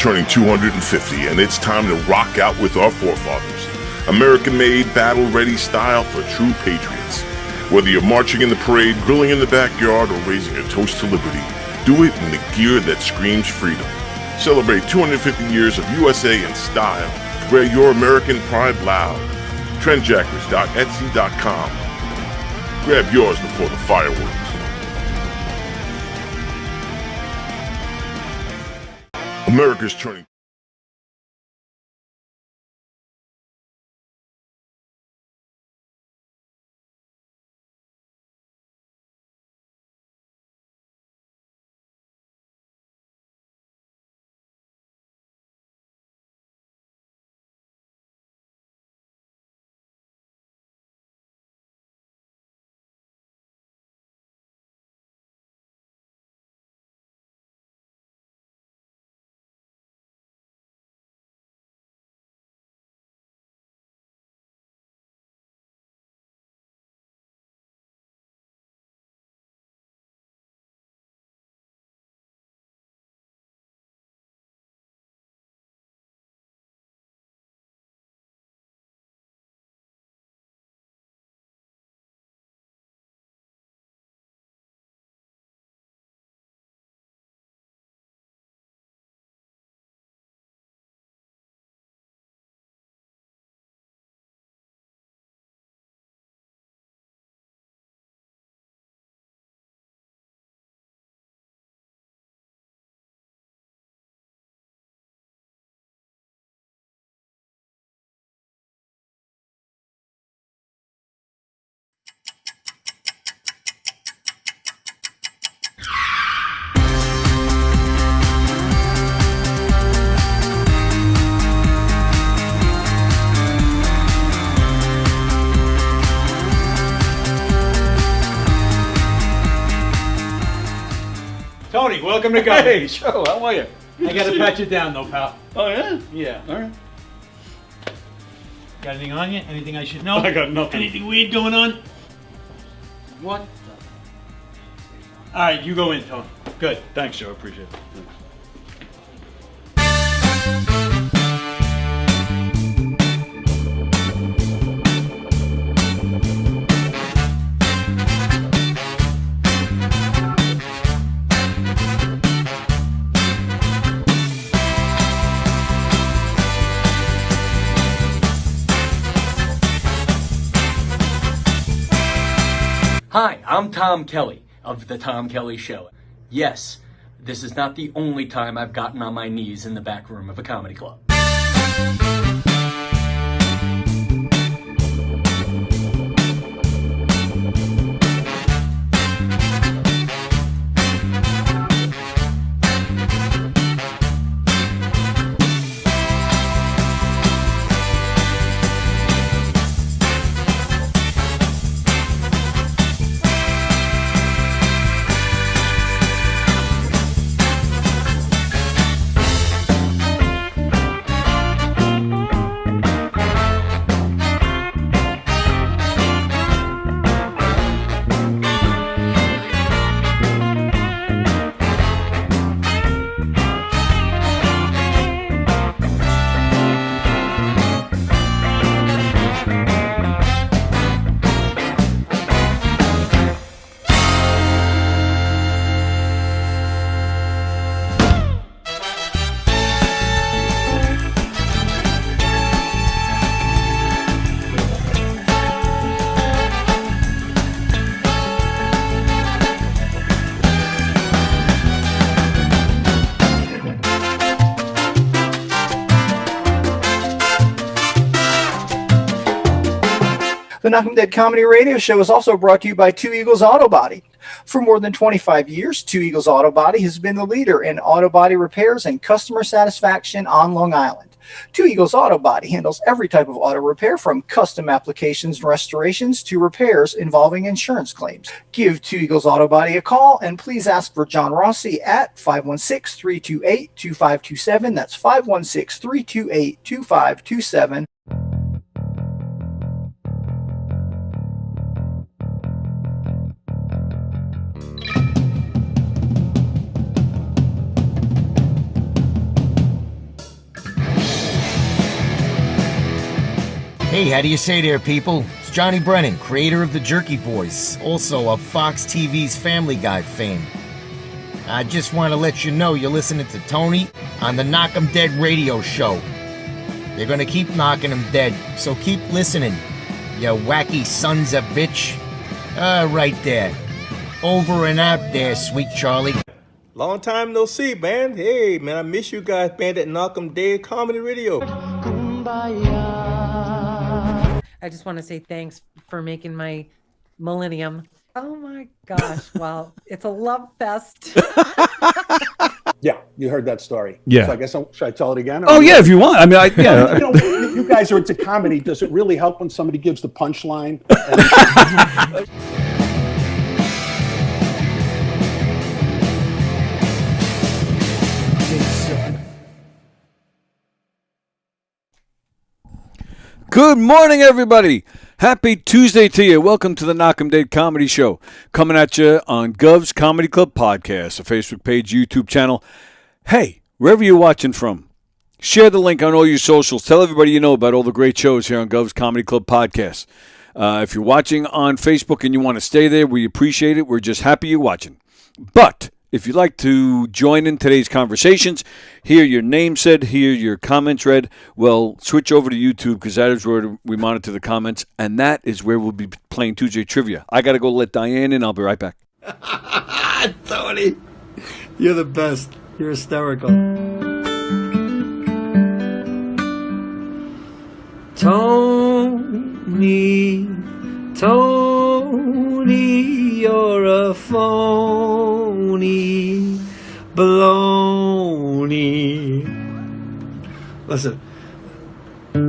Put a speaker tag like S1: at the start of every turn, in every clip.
S1: turning 250, and it's time to rock out with our forefathers. American-made, battle-ready style for true patriots. Whether you're marching in the parade, grilling in the backyard, or raising a toast to liberty, do it in the gear that screams freedom. Celebrate 250 years of USA in style. Wear your American pride loud. Trendjackers.etsy.com. Grab yours before the fireworks. America's turning.
S2: Tony, welcome to Gun.
S3: Hey, Joe, how are you?
S2: I gotta pat you down though, pal.
S3: Oh, yeah?
S2: Yeah.
S3: All right.
S2: Got anything on you? Anything I should know?
S3: I got nothing.
S2: Anything weird going on?
S3: What?
S2: Alright, you go in, Tony. Good.
S3: Thanks, Joe. Appreciate it. Thanks.
S4: Hi, I'm Tom Kelly of The Tom Kelly Show. Yes, this is not the only time I've gotten on my knees in the back room of a comedy club.
S5: The Knockin' Dead Comedy Radio Show is also brought to you by Two Eagles Auto Body. For more than 25 years, Two Eagles Auto Body has been the leader in auto body repairs and customer satisfaction on Long Island. Two Eagles Auto Body handles every type of auto repair, from custom applications and restorations to repairs involving insurance claims. Give Two Eagles Auto Body a call and please ask for John Rossi at 516-328-2527. That's 516-328-2527.
S6: Hey, how do you say there, people? It's Johnny Brennan, creator of the Jerky Boys, also of Fox TV's Family Guy fame. I just want to let you know you're listening to Tony on the Knock 'em Dead radio show. They're gonna keep knocking 'em dead, so keep listening, you wacky sons of bitch. Right there. Over and out there, sweet Charlie.
S7: Long time no see, man. Hey, man, I miss you guys, man, that Knock 'em Dead comedy radio.
S8: I just want to say thanks for making my millennium. Oh my gosh, wow. It's a love fest.
S9: Yeah, you heard that story.
S3: Yeah.
S9: So I guess should I tell it again?
S3: Oh, yeah, if you want. I mean, yeah.
S9: You know, you guys are into comedy. Does it really help when somebody gives the punchline?
S3: Good morning, everybody. Happy Tuesday to you. Welcome to the Knock 'em Dead Comedy Show. Coming at you on Gov's Comedy Club Podcast, a Facebook page, YouTube channel. Hey, wherever you're watching from, share the link on all your socials. Tell everybody you know about all the great shows here on Gov's Comedy Club Podcast. If you're watching on Facebook and you want to stay there, we appreciate it. We're just happy you're watching. But if you'd like to join in today's conversations, hear your name said, hear your comments read, well, switch over to YouTube because that is where we monitor the comments, and that is where we'll be playing Tuesday Trivia. I got to go let Diane in. I'll be right back.
S10: Tony, you're the best. You're hysterical. Tony, you're a phony baloney. Listen. All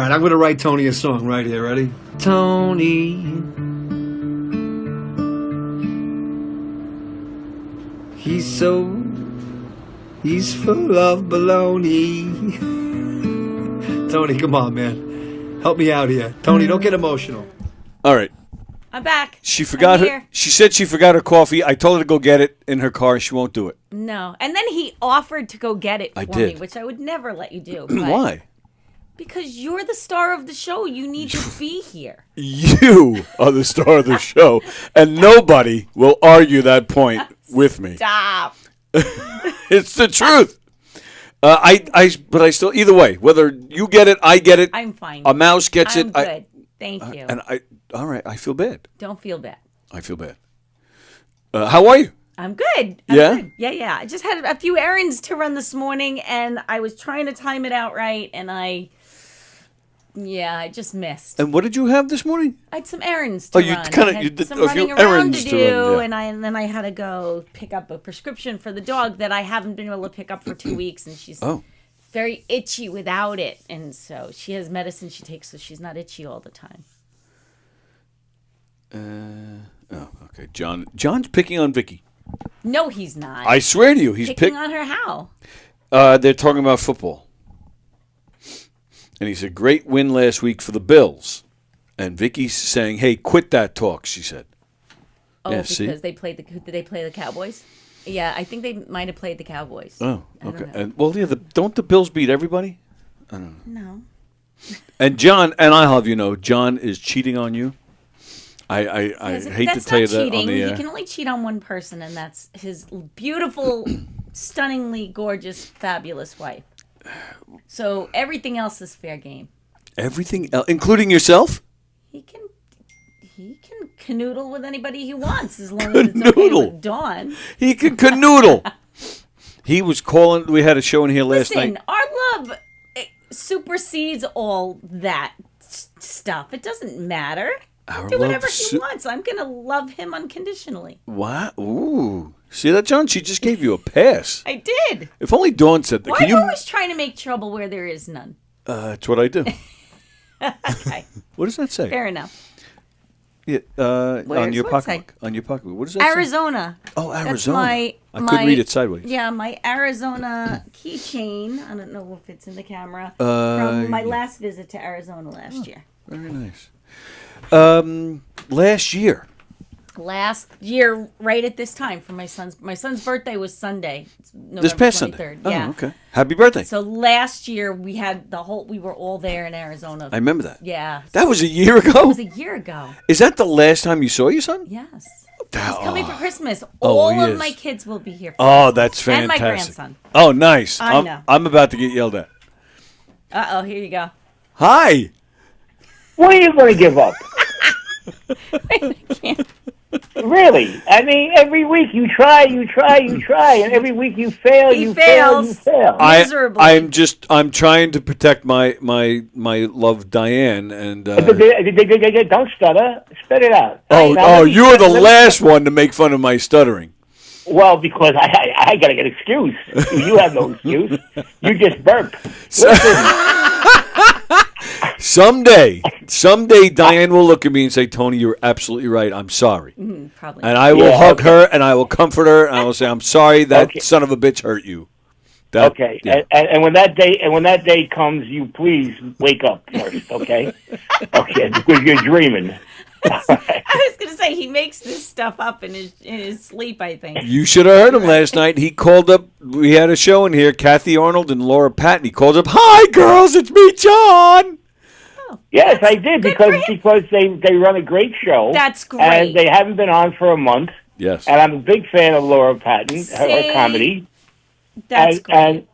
S10: right, I'm going to write Tony a song right here. Ready? Tony. He's full of baloney. Tony, come on, man. Help me out here. Tony, don't get emotional.
S3: All right.
S11: I'm back.
S3: She forgot her. She said she forgot her coffee. I told her to go get it in her car. She won't do it.
S11: No. And then he offered to go get it for
S3: did.
S11: me, which I would never let you do.
S3: Why?
S11: Because you're the star of the show. You need to be here.
S3: You are the star of the show, and nobody will argue that point with me.
S11: Stop.
S3: It's the truth. But I still, either way, whether you get it, I get it.
S11: I'm fine.
S3: A mouse gets
S11: I'm
S3: it.
S11: good. Thank you.
S3: All right, I feel bad.
S11: Don't feel bad.
S3: I feel bad. How are you?
S11: I'm good. Good. Yeah. I just had a few errands to run this morning, and I was trying to time it out right, and I just missed.
S3: And what did you have this morning?
S11: I had some errands to run.
S3: You did
S11: some
S3: a few
S11: running around
S3: errands
S11: to
S3: to
S11: do,
S3: run, yeah.
S11: and then I had to go pick up a prescription for the dog that I haven't been able to pick up for 2 weeks, and she's very itchy without it, and so she has medicine she takes so she's not itchy all the time.
S3: Okay. John's picking on Vicky.
S11: No, he's not.
S3: I swear to you, he's
S11: picking on her. How?
S3: They're talking about football. And he said, great win last week for the Bills. And Vicky's saying, hey, quit that talk, she said.
S11: Oh, yeah, because they played did they play the Cowboys? Yeah, I think they might have played the Cowboys.
S3: Oh, okay. And don't the Bills beat everybody? I don't know.
S11: No.
S3: And John, and I'll have you know, John is cheating on you. I hate to tell you that on the air.
S11: He can only cheat on one person, and that's his beautiful, stunningly gorgeous, fabulous wife. So everything else is fair game.
S3: Everything else, including yourself?
S11: He can canoodle with anybody he wants as long as it's okay with Dawn.
S3: He can canoodle. He was calling. We had a show in here last night.
S11: Listen, our love supersedes all that stuff. It doesn't matter. Do whatever he wants. I'm going to love him unconditionally.
S3: What? Ooh. See that, John? She just gave you a pass.
S11: I did.
S3: If only Dawn said that.
S11: Why are you always trying to make trouble where there is none?
S3: That's what I do.
S11: Okay.
S3: What does that say?
S11: Fair enough.
S3: Yeah, on your pocketbook. On your pocketbook. What does that
S11: Arizona.
S3: say? Oh, Arizona.
S11: I
S3: couldn't read it sideways.
S11: Yeah, my Arizona keychain. I don't know if it's in the camera. From my last visit to Arizona last year.
S3: Very nice. Last year,
S11: Last year, right at this time, for my son's birthday was Sunday. It's November
S3: This past
S11: 23rd.
S3: Sunday.
S11: Yeah.
S3: Oh, okay. Happy birthday.
S11: So last year we had we were all there in Arizona.
S3: I remember that.
S11: Yeah.
S3: That was a year ago?
S11: That was a year ago.
S3: Is that the last time you saw your son?
S11: Yes. He's coming for Christmas.
S3: Oh,
S11: All
S3: he
S11: of
S3: is.
S11: my kids will be here. For
S3: Oh,
S11: Christmas.
S3: that's fantastic.
S11: And my grandson.
S3: Oh, nice.
S11: I know.
S3: I'm about to get yelled at.
S11: Uh-oh, here you go.
S3: Hi.
S12: What are you going to give up?
S11: I can't.
S12: Really? I mean, every week you try, and every week you fail,
S11: He
S12: you
S11: fails.
S12: fail.
S11: Miserably.
S3: I'm trying to protect my love Diane and
S12: Don't stutter. Spit it out.
S3: You're the last one to make fun of my stuttering.
S12: Well, because I got to get excuse. You have no excuse. You just burp.
S3: Someday, Diane will look at me and say, "Tony, you're absolutely right. I'm sorry."
S11: Probably.
S3: And I will hug her and I will comfort her and I will say, "I'm sorry that son of a bitch hurt you."
S12: Okay.
S3: Yeah.
S12: And when that day comes, you please wake up first, okay? Okay, because you're dreaming.
S11: I was going to say, he makes this stuff up in his sleep, I think.
S3: You should have heard him last night. He called up. We had a show in here, Kathy Arnold and Laura Patton. He called up, "Hi, girls, it's me, John."
S12: Yes, I did, because they run a great show.
S11: That's great.
S12: And they haven't been on for a month.
S3: Yes.
S12: And I'm a big fan of Laura Patton, her comedy.
S11: That's great.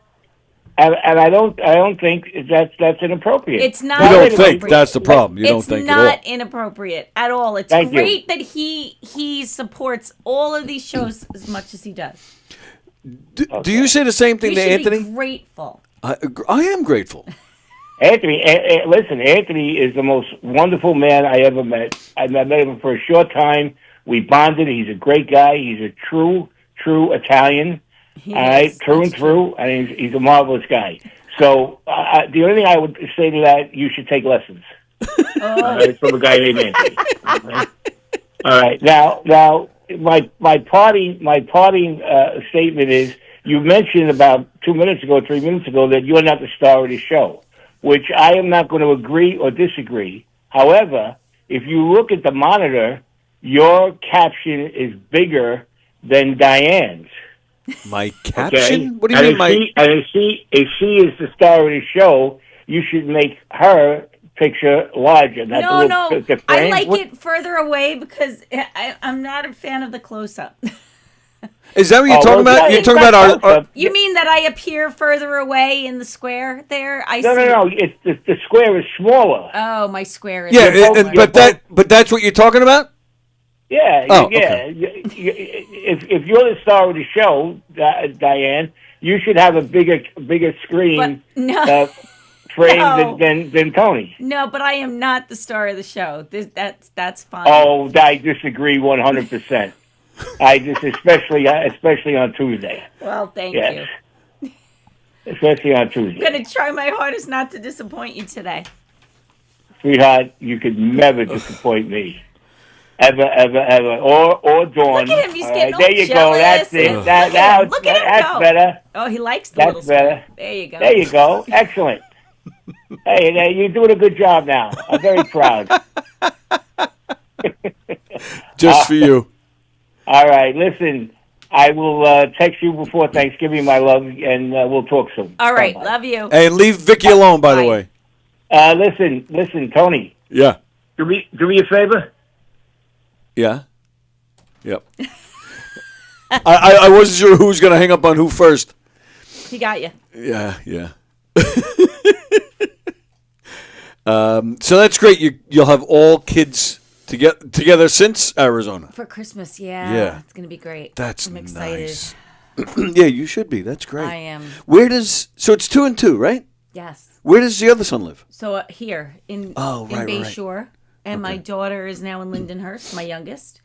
S12: And I don't think that's inappropriate.
S11: It's not.
S3: You don't
S11: inappropriate.
S3: think that's the problem. You don't think
S11: It's
S3: at all.
S11: not inappropriate at all. It's
S12: Thank
S11: great
S12: you.
S11: that he supports all of these shows as much as he does.
S3: Do you say the same thing
S11: You
S3: to
S11: should
S3: Anthony?
S11: be grateful.
S3: I am grateful.
S12: Anthony, listen, Anthony is the most wonderful man I ever met. I met him for a short time. We bonded. He's a great guy. He's a true Italian.
S11: He
S12: All right,
S11: is.
S12: through and
S11: That's
S12: through, and he's a marvelous guy. So the only thing I would say to that, you should take lessons. All right, from a guy named Anthony. All right. Now, my parting statement is: you mentioned about 3 minutes ago, that you're not the star of the show, which I am not going to agree or disagree. However, if you look at the monitor, your caption is bigger than Diane's.
S3: My caption?
S12: Okay?
S3: What do you mean?
S12: If she is the star of the show, you should make her picture larger.
S11: No,
S12: the
S11: I
S12: frame.
S11: like it further away because I'm not a fan of the close-up.
S3: Is that what you're talking about? You're talking about our
S11: You mean that I appear further away in the square there?
S12: No. It's the square is smaller.
S11: Oh, my square is
S3: but that's what you're talking about?
S12: Yeah,
S3: Oh,
S12: yeah.
S3: okay.
S12: If you're the star of the show, Diane, you should have a bigger screen frame than Tony.
S11: No, but I am not the star of the show. That's fine.
S12: Oh, I disagree 100%. I just especially on Tuesday.
S11: Well, thank
S12: Yes.
S11: you.
S12: Especially on Tuesday.
S11: I'm going to try my hardest not to disappoint you today.
S12: Sweetheart, you could never disappoint me. Ever. Or Dawn.
S11: Look at him, he's getting all
S12: there you
S11: jealous.
S12: go. That's it.
S11: Look at him
S12: That's
S11: go.
S12: better.
S11: Oh, he likes the
S12: That's
S11: little square.
S12: better.
S11: There you go.
S12: There you go. Excellent. Hey, you're doing a good job now. I'm very proud.
S3: Just for you.
S12: All right. Listen, I will text you before Thanksgiving, my love, and we'll talk soon.
S11: All right,
S12: Bye-bye.
S11: love you.
S3: And leave Vicky alone, by the way.
S12: Listen, Tony.
S3: Yeah.
S12: Do me a favor.
S3: Yeah. Yep. I wasn't sure who was going to hang up on who first.
S11: He got you.
S3: Yeah. So that's great. You'll have all kids together since Arizona.
S11: For Christmas, yeah.
S3: Yeah.
S11: It's going to be great.
S3: That's
S11: I'm excited.
S3: nice. Yeah, you should be. That's great.
S11: I am.
S3: So it's 2 and 2, right?
S11: Yes.
S3: Where does the other son live?
S11: So here in Bayshore, and my daughter is now in Lindenhurst, my youngest,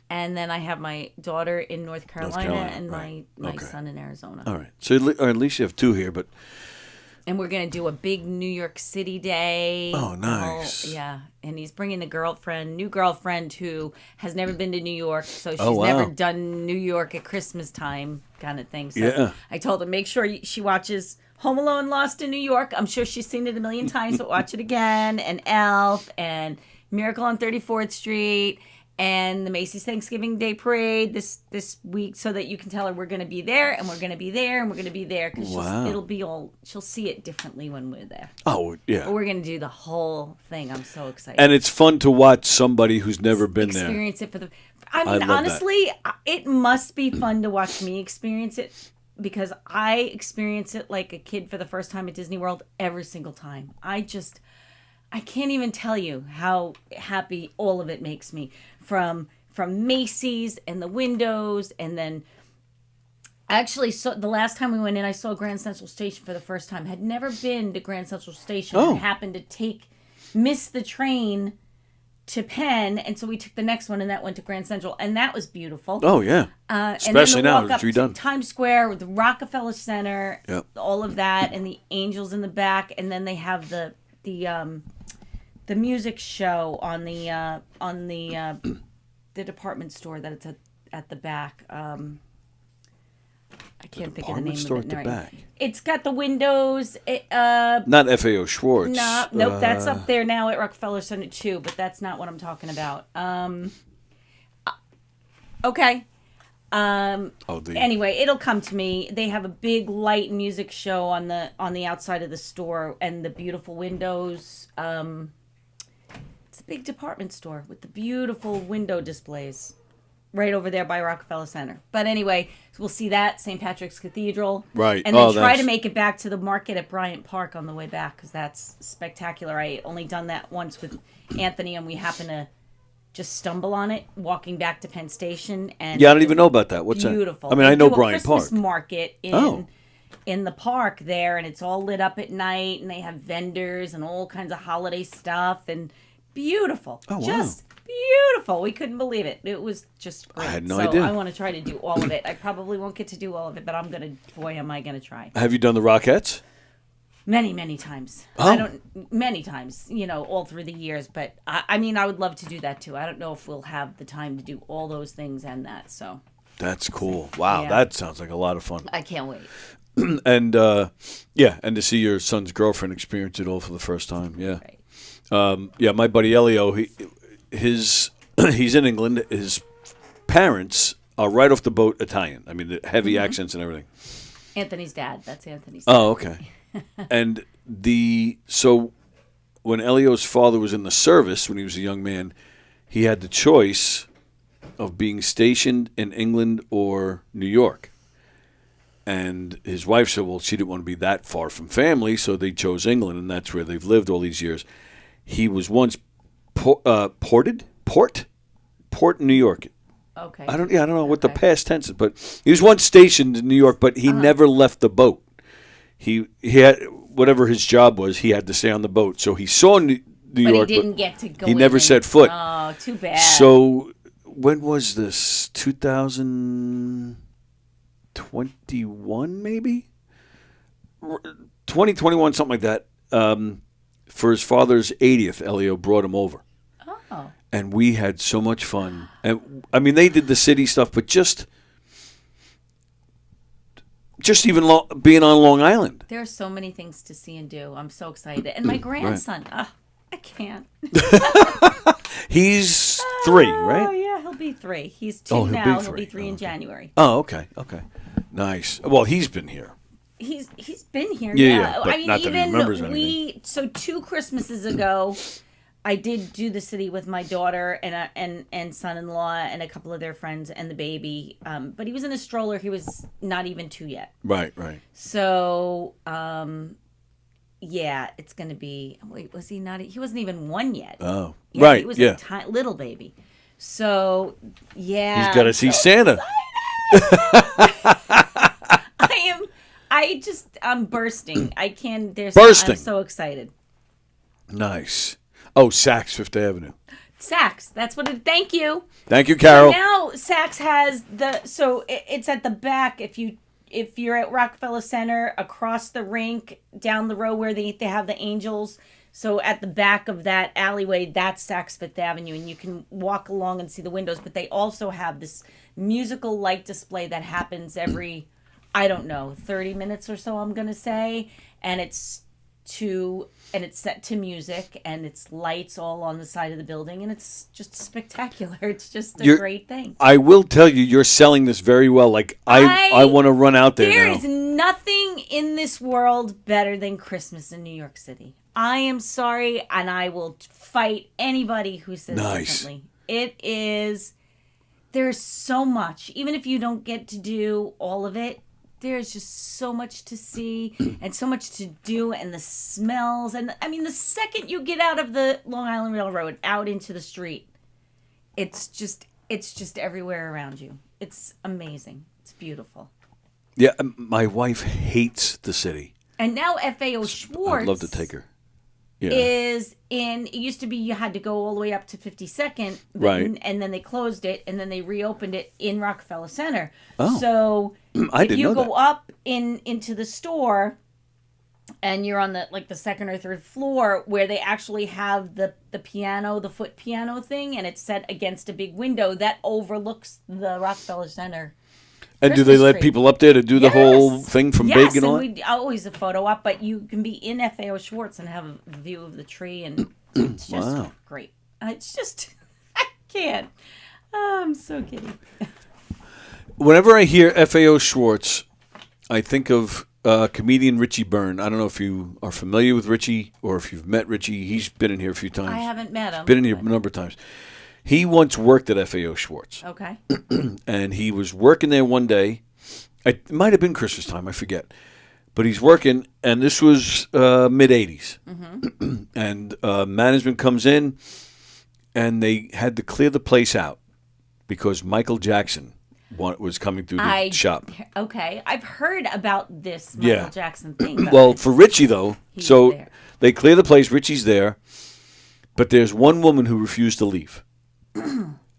S11: and then I have my daughter in North Carolina, and my son in Arizona.
S3: All right. So at least you have 2 here, but.
S11: And we're gonna do a big New York City day.
S3: Oh, nice.
S11: Yeah, and he's bringing the new girlfriend who has never been to New York, so she's
S3: wow.
S11: never done New York at Christmas time, kind of thing. So
S3: Yeah.
S11: I told her make sure she watches Home Alone: Lost in New York. I'm sure she's seen it a million times, but watch it again. And Elf and Miracle on 34th Street and the Macy's Thanksgiving Day Parade this week, so that you can tell her we're going to be there, and we're going to be there, and we're going to be there, because she'll see it differently when we're there.
S3: Oh, yeah.
S11: But we're going to do the whole thing. I'm so excited.
S3: And it's fun to watch somebody who's never been there.
S11: Experience it for the... I mean, honestly, it must be fun to watch me experience it, because I experience it like a kid for the first time at Disney World every single time. I can't even tell you how happy all of it makes me. From Macy's and the windows, and then actually, so the last time we went in, I saw Grand Central Station for the first time. Had never been to Grand Central Station. And happened to miss the train to Penn, and so we took the next one, and that went to Grand Central, and that was beautiful.
S3: Oh yeah, especially now it's redone.
S11: Times Square with the Rockefeller Center, all of that, and the angels in the back, and then they have the music show on the department store that it's at the back. I can't think of the name of it.
S3: At the back.
S11: It's got the windows.
S3: Not FAO Schwartz.
S11: Nope, that's up there now at Rockefeller Center too, but that's not what I'm talking about. Okay. Anyway, it'll come to me. They have a big light music show on the outside of the store, and the beautiful windows. It's a big department store with the beautiful window displays right over there by Rockefeller Center. But anyway, so we'll see that, St. Patrick's Cathedral.
S3: Right.
S11: And then try to make it back to the market at Bryant Park on the way back, because that's spectacular. I only done that once with Anthony, and we happened to just stumble on it walking back to Penn Station. And
S3: I don't even know about that. What's
S11: beautiful.
S3: that? I mean, I know Bryant
S11: Christmas
S3: Park.
S11: Market in the park there, and it's all lit up at night, and they have vendors and all kinds of holiday stuff, and beautiful.
S3: Oh, wow.
S11: Just beautiful. We couldn't believe it. It was just great.
S3: I had no idea.
S11: I want to try to do all of it. I probably won't get to do all of it, but am I going to try.
S3: Have you done the Rockettes?
S11: Many, many times.
S3: Oh.
S11: Many times, all through the years, but I mean, I would love to do that too. I don't know if we'll have the time to do all those things and that, so.
S3: That's cool. Wow,
S11: Yeah.
S3: that sounds like a lot of fun.
S11: I can't wait.
S3: And and to see your son's girlfriend experience it all for the first time. Yeah.
S11: Right.
S3: My buddy Elio, he's in England. His parents are right off the boat Italian. I mean, the heavy accents and everything.
S11: Anthony's dad. That's Anthony's dad.
S3: Oh, okay. And so when Elio's father was in the service when he was a young man, he had the choice of being stationed in England or New York. And his wife said, well, she didn't want to be that far from family, so they chose England, and that's where they've lived all these years. He was once port in New York.
S11: Okay.
S3: I don't know what the past tense is, but he was once stationed in New York, but he never left the boat. He had whatever his job was, he had to stay on the boat. So he saw New York,
S11: but he didn't get to go.
S3: He never set foot.
S11: Oh, too bad.
S3: So when was this? 2021, maybe 2021, something like that. For his father's 80th, Elio brought him over.
S11: Oh.
S3: And we had so much fun. And I mean, they did the city stuff, but just even being on Long Island.
S11: There are so many things to see and do. I'm so excited. And my grandson, I can't.
S3: He's 3, right?
S11: Oh, yeah, he'll be 3. He's 2 now. He'll be 3 in January.
S3: Oh, okay. Nice. Well, he's been here.
S11: He's been here.
S3: Yeah. But
S11: I mean,
S3: not that he remembers anything.
S11: So 2 Christmases ago, I did do the city with my daughter and son-in-law and a couple of their friends and the baby. But he was in a stroller. He was not even 2 yet.
S3: Right.
S11: So, it's going to be. Wait, was he not? He wasn't even 1 yet.
S3: Oh,
S11: yeah,
S3: right.
S11: He was a little baby. So, yeah.
S3: He's got to see Santa.
S11: I'm bursting. I can.
S3: Bursting.
S11: I'm so excited.
S3: Nice. Oh, Saks Fifth Avenue.
S11: Saks. That's what it. Thank you.
S3: Thank you, Carol.
S11: So now Saks has it's at the back. If you're at Rockefeller Center, across the rink, down the road where they have the Angels. So at the back of that alleyway, that's Saks Fifth Avenue, and you can walk along and see the windows. But they also have this musical light display that happens every, I don't know, 30 minutes or so, I'm going to say. And it's and it's set to music, and it's lights all on the side of the building, and it's just spectacular. It's just a great thing.
S3: I will tell you, you're selling this very well. Like I want to run out there
S11: There
S3: now.
S11: is nothing in this world better than Christmas in New York City. I am sorry, and I will fight anybody who says differently. It is. There's so much. Even if you don't get to do all of it, there's just so much to see and so much to do, and the smells. And I mean, the second you get out of the Long Island Railroad out into the street, it's just everywhere around you. It's amazing. It's beautiful.
S3: Yeah, my wife hates the city.
S11: And now FAO Schwartz.
S3: I'd love to take her. Yeah.
S11: Is in. It used to be you had to go all the way up to 52nd,
S3: right?
S11: And then they closed it, and then they reopened it in Rockefeller Center.
S3: Oh,
S11: so
S3: I
S11: if
S3: didn't
S11: you
S3: know
S11: go up into the store, and you're on the second or third floor where they actually have the piano, the foot piano thing, and it's set against a big window that overlooks the Rockefeller Center.
S3: And do they let people up there to do the whole thing from big and all?
S11: Yes, and we always a photo op, but you can be in FAO Schwartz and have a view of the tree, and it's just great. It's just, I can't. Oh, I'm so giddy.
S3: Whenever I hear FAO Schwartz, I think of comedian Richie Byrne. I don't know if you are familiar with Richie or if you've met Richie. He's been in here a few times.
S11: I haven't met him.
S3: Been in here a number of times. He once worked at FAO Schwartz.
S11: Okay.
S3: And he was working there one day. It might have been Christmas time, I forget. But he's working, and this was mid-'80s. Mm-hmm. And management comes in, and they had to clear the place out because Michael Jackson was coming through the shop.
S11: Okay. I've heard about this Michael Jackson thing.
S3: Well, for Richie, though, they clear the place. Richie's there. But there's one woman who refused to leave.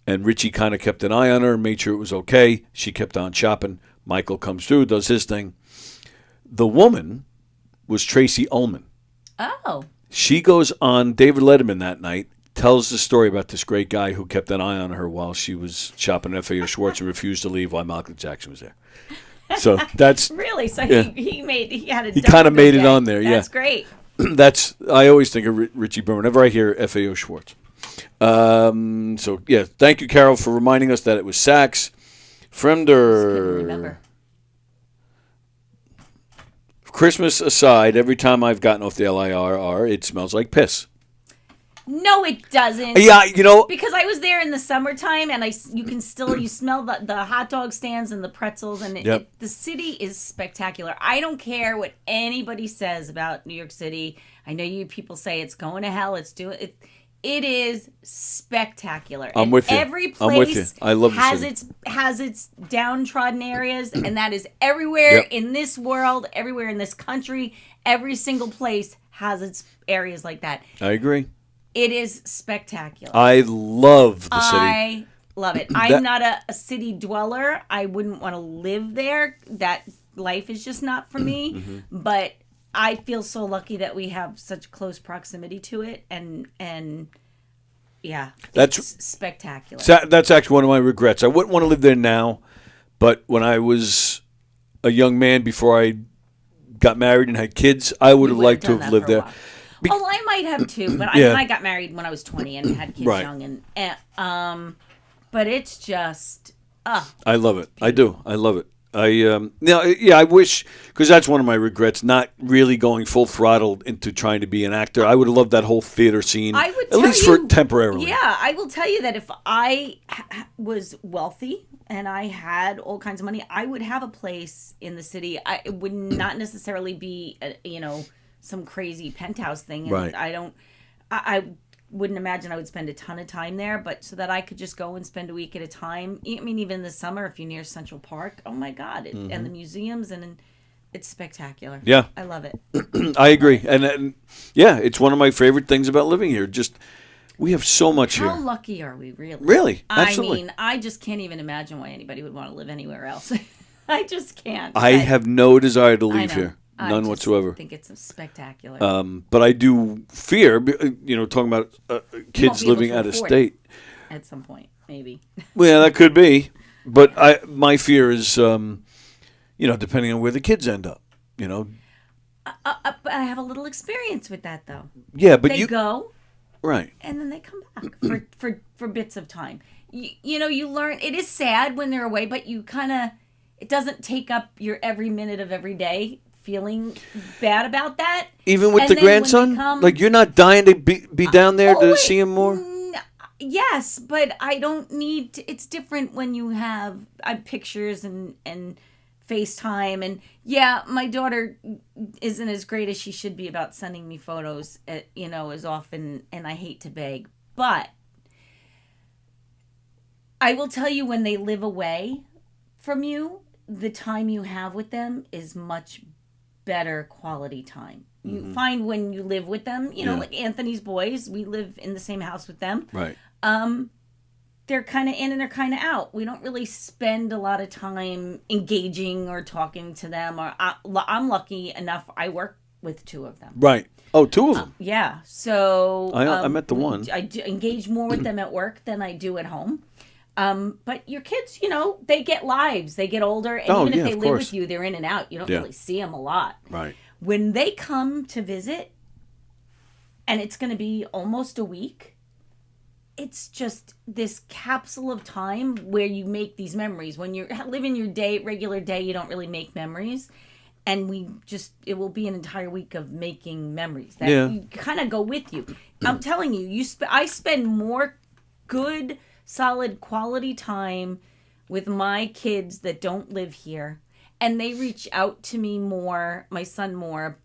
S3: And Richie kind of kept an eye on her and made sure it was okay. She kept on shopping. Michael comes through, does his thing. The woman was Tracy Ullman.
S11: Oh.
S3: She goes on David Letterman that night, tells the story about this great guy who kept an eye on her while she was shopping at FAO Schwartz and refused to leave while Michael Jackson was there. So that's
S11: really. So he had a.
S3: He kind of made it on there.
S11: That's great.
S3: I always think of Richie Byrne whenever I hear FAO Schwartz. So yeah, thank you, Carol, for reminding us that it was Saks. Fremder.
S11: Remember.
S3: Christmas aside, every time I've gotten off the LIRR, it smells like piss.
S11: No, it doesn't.
S3: Yeah,
S11: because I was there in the summertime, and you smell the hot dog stands and the pretzels, and the city is spectacular. I don't care what anybody says about New York City. I know you people say it's going to hell. It is spectacular.
S3: I'm with you.
S11: Every place
S3: I'm with you. I love the city.
S11: has its downtrodden areas, and that is everywhere in this world, everywhere in this country. Every single place has its areas like that.
S3: I agree.
S11: It is spectacular.
S3: I love the city.
S11: I love it. I'm not a city dweller. I wouldn't want to live there. That life is just not for me. Mm-hmm. But I feel so lucky that we have such close proximity to it, and yeah, it's spectacular.
S3: That's actually one of my regrets. I wouldn't want to live there now, but when I was a young man before I got married and had kids, I would have liked to have lived there.
S11: I might have too, but I got married when I was 20 and had kids young, and but it's just
S3: I love it. I do. I love it. I wish, because that's one of my regrets, not really going full throttle into trying to be an actor. I would have loved that whole theater scene,
S11: I would
S3: at least for temporarily.
S11: Yeah, I will tell you that if I was wealthy and I had all kinds of money, I would have a place in the city. It would not necessarily be, some crazy penthouse thing. And
S3: right.
S11: I wouldn't imagine I would spend a ton of time there, but so that I could just go and spend a week at a time. I mean, even this summer, if you're near Central Park, oh my God, and the museums, and it's spectacular.
S3: Yeah.
S11: I love it.
S3: I agree. And it's one of my favorite things about living here. Just, we have so much here.
S11: How lucky are we, really?
S3: Really? Absolutely.
S11: I mean, I just can't even imagine why anybody would want to live anywhere else. I just can't.
S3: I have no desire to leave here. None whatsoever.
S11: I think it's spectacular.
S3: But I do fear, talking about kids living out of state.
S11: At some point, maybe.
S3: Well, that could be. But my fear is, depending on where the kids end up,
S11: But I have a little experience with that, though.
S3: Yeah, but
S11: they go,
S3: right,
S11: and then they come back for bits of time. You learn. It is sad when they're away, but you kind of, it doesn't take up your every minute of every day feeling bad about that.
S3: Even with the grandson, like you're not dying to be down there to see him more.
S11: Yes, but I don't need to, it's different when you have pictures and FaceTime. And yeah, my daughter isn't as great as she should be about sending me photos, as often, and I hate to beg. But I will tell you, when they live away from you, the time you have with them is much better quality time. You find when you live with them, like Anthony's boys, we live in the same house with them.
S3: Right.
S11: They're kind of in and they're kind of out. We don't really spend a lot of time engaging or talking to them. Or I'm lucky enough, I work with 2 of them.
S3: Right. Oh, 2 of them.
S11: Yeah. So
S3: I met the one.
S11: I do engage more with them at work than I do at home. But your kids, they get lives. They get older, and even if they live with you, they're in and out. You don't really see them a lot.
S3: Right.
S11: When they come to visit, and it's going to be almost a week, it's just this capsule of time where you make these memories. When you're living your regular day, you don't really make memories. And it will be an entire week of making memories that you kind of go with you. I'm telling you, I spend more good, solid, quality time with my kids that don't live here. And they reach out to me more, my son more,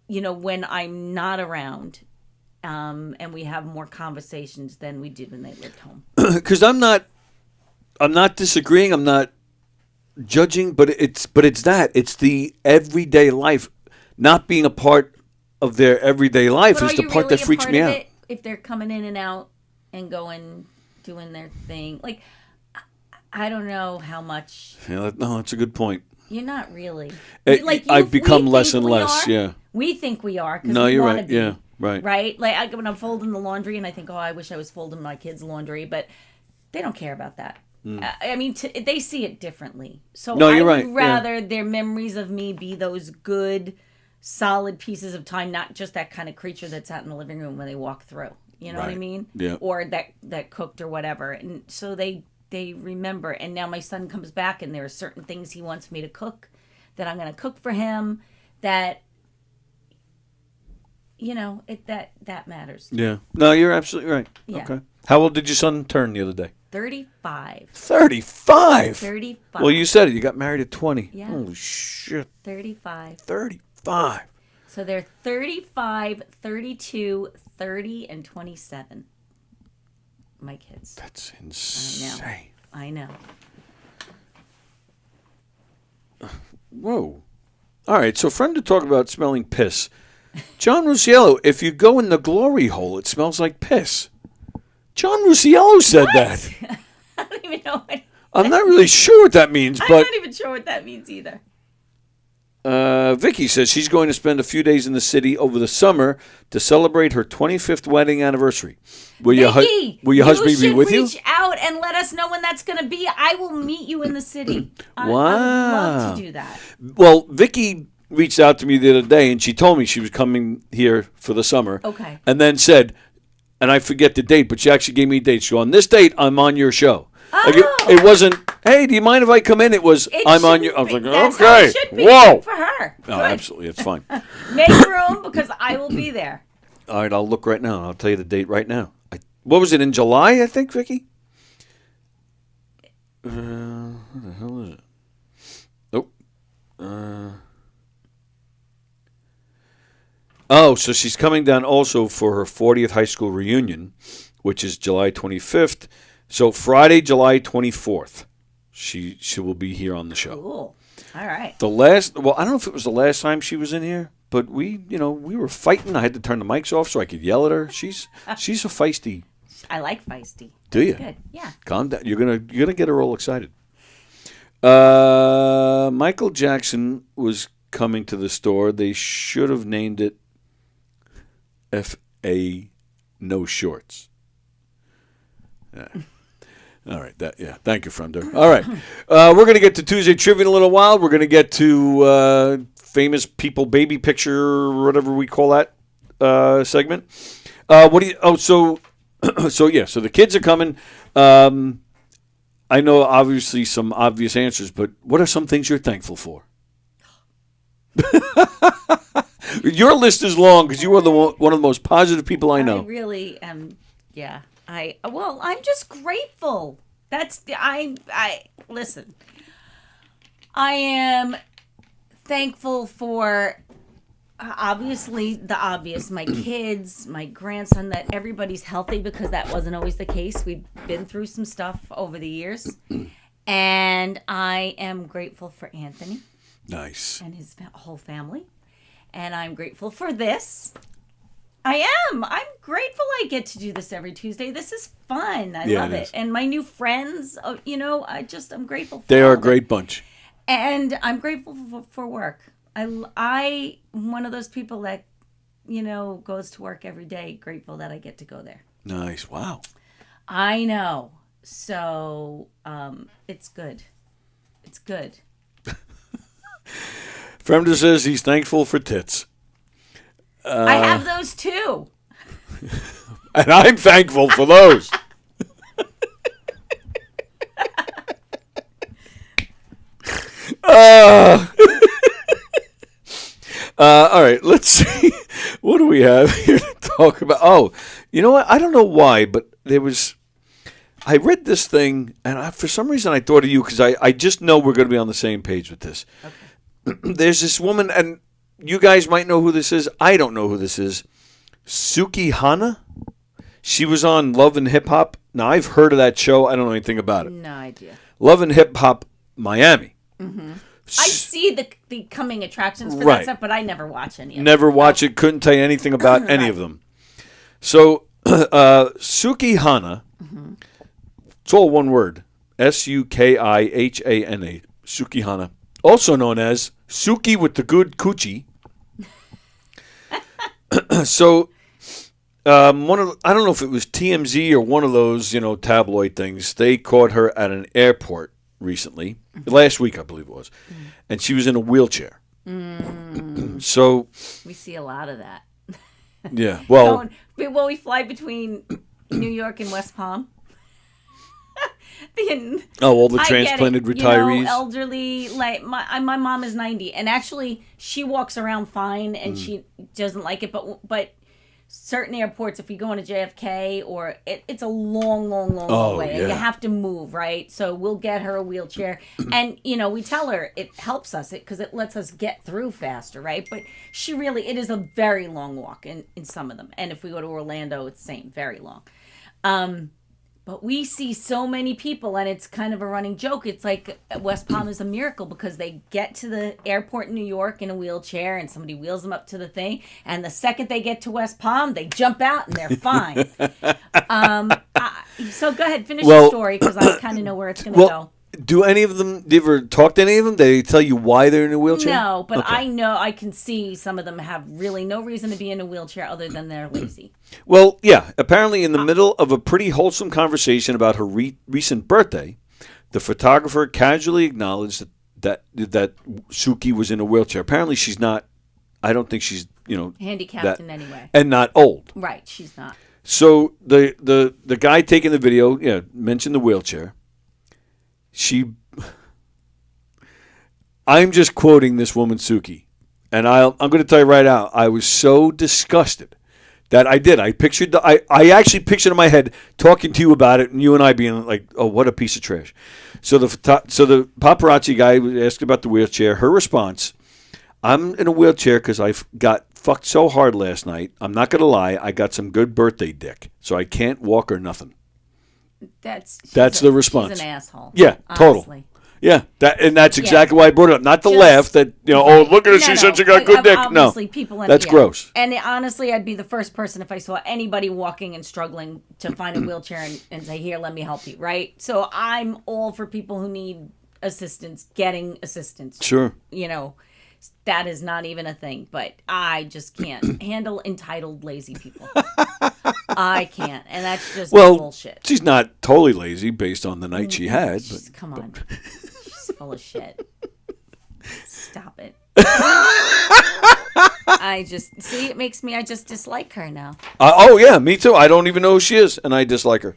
S11: when I'm not around. And we have more conversations than we did when they lived home.
S3: Because I'm not disagreeing. I'm not judging, but it's the everyday life, not being a part of their everyday life is the part that freaks me out.
S11: If they're coming in and out and going, doing their thing, like, I don't know how much.
S3: Yeah, no, that's a good point.
S11: You're not really.
S3: I've become less and less. Yeah.
S11: We think we are.
S3: No, you're right. Yeah. Right.
S11: Right? Like when I'm folding the laundry and I think, I wish I was folding my kids' laundry, but they don't care about that. I mean, they see it differently. So I would rather their memories of me be those good, solid pieces of time, not just that kind of creature that's out in the living room when they walk through. You know what I mean?
S3: Yeah.
S11: Or that cooked or whatever. And so they remember. And now my son comes back and there are certain things he wants me to cook that I'm going to cook for him that... that matters.
S3: Yeah. No, you're absolutely right.
S11: Yeah.
S3: Okay. How old did your son turn the other day?
S11: 35.
S3: 35?
S11: 35.
S3: Well, you said it. You got married at 20.
S11: Yeah.
S3: Holy shit.
S11: 35.
S3: 35.
S11: So they're 35, 32, 30, and 27. My kids.
S3: That's insane.
S11: I know.
S3: Whoa. All right. So, friend, to talk about smelling piss. John Rusiello, if you go in the glory hole, it smells like piss. John Rusiello said that.
S11: I don't even know what...
S3: I'm not really sure what that means, but...
S11: I'm not even sure what that means either.
S3: Vicky says she's going to spend a few days in the city over the summer to celebrate her 25th wedding anniversary. Will your husband be with you?
S11: Reach out and let us know when that's going to be. I will meet you in the city.
S3: Wow.
S11: I would love to do that.
S3: Well, Vicky reached out to me the other day, and she told me she was coming here for the summer.
S11: Okay.
S3: And then said, and I forget the date, but she actually gave me a date. She goes, on this date, I'm on your show.
S11: Oh.
S3: Like it wasn't, hey, do you mind if I come in? It was, I'm on your... I was like, okay.
S11: Whoa. Good for her.
S3: No, absolutely. It's fine.
S11: Make room because I will be there.
S3: All right, I'll look right now. I'll tell you the date right now. What was it, in July, I think, Vicky? What the hell is it? Nope. Oh, so she's coming down also for her 40th high school reunion, which is July 25th. So Friday, July 24th, she will be here on the show.
S11: Cool. All right.
S3: I don't know if it was the last time she was in here, but we were fighting. I had to turn the mics off so I could yell at her. She's a feisty.
S11: I like feisty.
S3: Do you?
S11: Good. Yeah.
S3: Calm down. You're gonna get her all excited. Michael Jackson was coming to the store. They should have named it F.A. No Shorts. Yeah. All right. Thank you, Frender. All right. We're going to get to Tuesday Trivia in a little while. We're going to get to famous people baby picture, or whatever we call that segment. What do you? Oh, so the kids are coming. I know obviously some obvious answers, but what are some things you're thankful for? Your list is long because you are one of the most positive people I know.
S11: I really am. Yeah. I'm just grateful. Listen. I am thankful for obviously the obvious, my kids, my grandson, that everybody's healthy, because that wasn't always the case. We've been through some stuff over the years. And I am grateful for Anthony.
S3: Nice.
S11: And his whole family. And I'm grateful for this. I am. I'm grateful I get to do this every Tuesday. This is fun. I love it. And my new friends, I'm grateful for
S3: They are a great bunch.
S11: And I'm grateful for work. I'm one of those people that, goes to work every day, grateful that I get to go there.
S3: Nice. Wow.
S11: I know. So, it's good. It's good.
S3: Fremder says he's thankful for tits.
S11: I have those too.
S3: And I'm thankful for those. All right, let's see. What do we have here to talk about? Oh, you know what? I don't know why, but I read this thing, and for some reason I thought of you, because I just know we're going to be on the same page with this. Okay. There's this woman, and you guys might know who this is. I don't know who this is. Suki Hana. She was on Love and Hip Hop. Now, I've heard of that show. I don't know anything about it.
S11: No idea.
S3: Love and Hip Hop Miami.
S11: Mm-hmm. I see the coming attractions for that stuff, but I never watch any of them.
S3: Never watch it. Couldn't tell you anything about any of them. So, Suki Hana, it's all one word. Sukihana. Suki Hana. Also known as Suki with the good coochie. So, I don't know if it was TMZ or one of those, tabloid things. They caught her at an airport recently, last week I believe it was, and she was in a wheelchair. So
S11: we see a lot of that.
S3: Yeah, well,
S11: we fly between New York and West Palm.
S3: All the transplanted retirees,
S11: elderly. Like my mom is 90, and actually she walks around fine, and she doesn't like it. But certain airports, if you go into JFK, or it's a long way, and you have to move, right? So we'll get her a wheelchair, and we tell her it helps us because it lets us get through faster, right? But it is a very long walk in some of them, and if we go to Orlando, it's the same, very long. But we see so many people, and it's kind of a running joke. It's like West Palm is a miracle, because they get to the airport in New York in a wheelchair, and somebody wheels them up to the thing. And the second they get to West Palm, they jump out and they're fine. So go ahead, finish your story, because I kind of know where it's going to go.
S3: Do any of them, do you ever talk to any of them? Did they tell you why they're in a wheelchair?
S11: No, but okay. I know, I can see some of them have really no reason to be in a wheelchair other than they're lazy.
S3: Well, yeah. Apparently in the middle of a pretty wholesome conversation about her recent birthday, the photographer casually acknowledged that Suki was in a wheelchair. Apparently she's not, I don't think she's,
S11: handicapped in any way.
S3: And not old.
S11: Right, she's not.
S3: So the guy taking the video, mentioned the wheelchair. I'm just quoting this woman, Suki, and I'm going to tell you right now, I was so disgusted that I did. I actually pictured in my head talking to you about it, and you and I being like, "Oh, what a piece of trash." So the paparazzi guy asked about the wheelchair. Her response: "I'm in a wheelchair because I got fucked so hard last night. I'm not going to lie. I got some good birthday dick, so I can't walk or nothing." That's the response.
S11: She's an asshole.
S3: Yeah, total.
S11: Honestly.
S3: Yeah, that's exactly why I brought it up. Not to laugh that look at her, she said she got good dick. No, that's gross.
S11: And honestly, I'd be the first person if I saw anybody walking and struggling to find a wheelchair and say, "Here, let me help you." Right. So I'm all for people who need assistance getting assistance.
S3: Sure.
S11: That is not even a thing, but I just can't handle entitled, lazy people. I can't, and that's just bullshit.
S3: She's not totally lazy based on the night she had.
S11: Come on. She's full of shit. Stop it. I just see it makes me. I just dislike her now.
S3: Oh yeah, me too. I don't even know who she is, and I dislike her.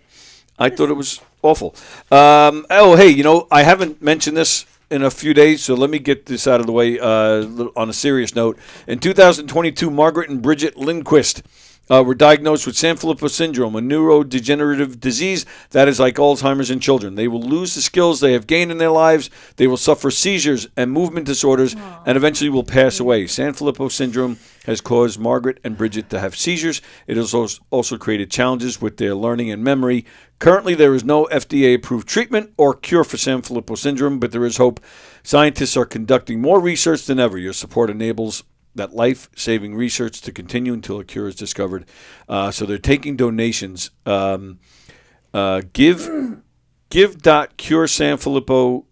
S3: I thought it was awful. Oh hey, I haven't mentioned this in a few days, so let me get this out of the way on a serious note. In 2022, Margaret and Bridget Lindquist were diagnosed with Sanfilippo syndrome, a neurodegenerative disease that is like Alzheimer's in children. They will lose the skills they have gained in their lives. They will suffer seizures and movement disorders and eventually will pass away. Sanfilippo syndrome has caused Margaret and Bridget to have seizures. It has also created challenges with their learning and memory. Currently, there is no FDA-approved treatment or cure for Sanfilippo syndrome, but there is hope. Scientists are conducting more research than ever. Your support enables that life-saving research to continue until a cure is discovered. So they're taking donations. Give.CureSanFilippo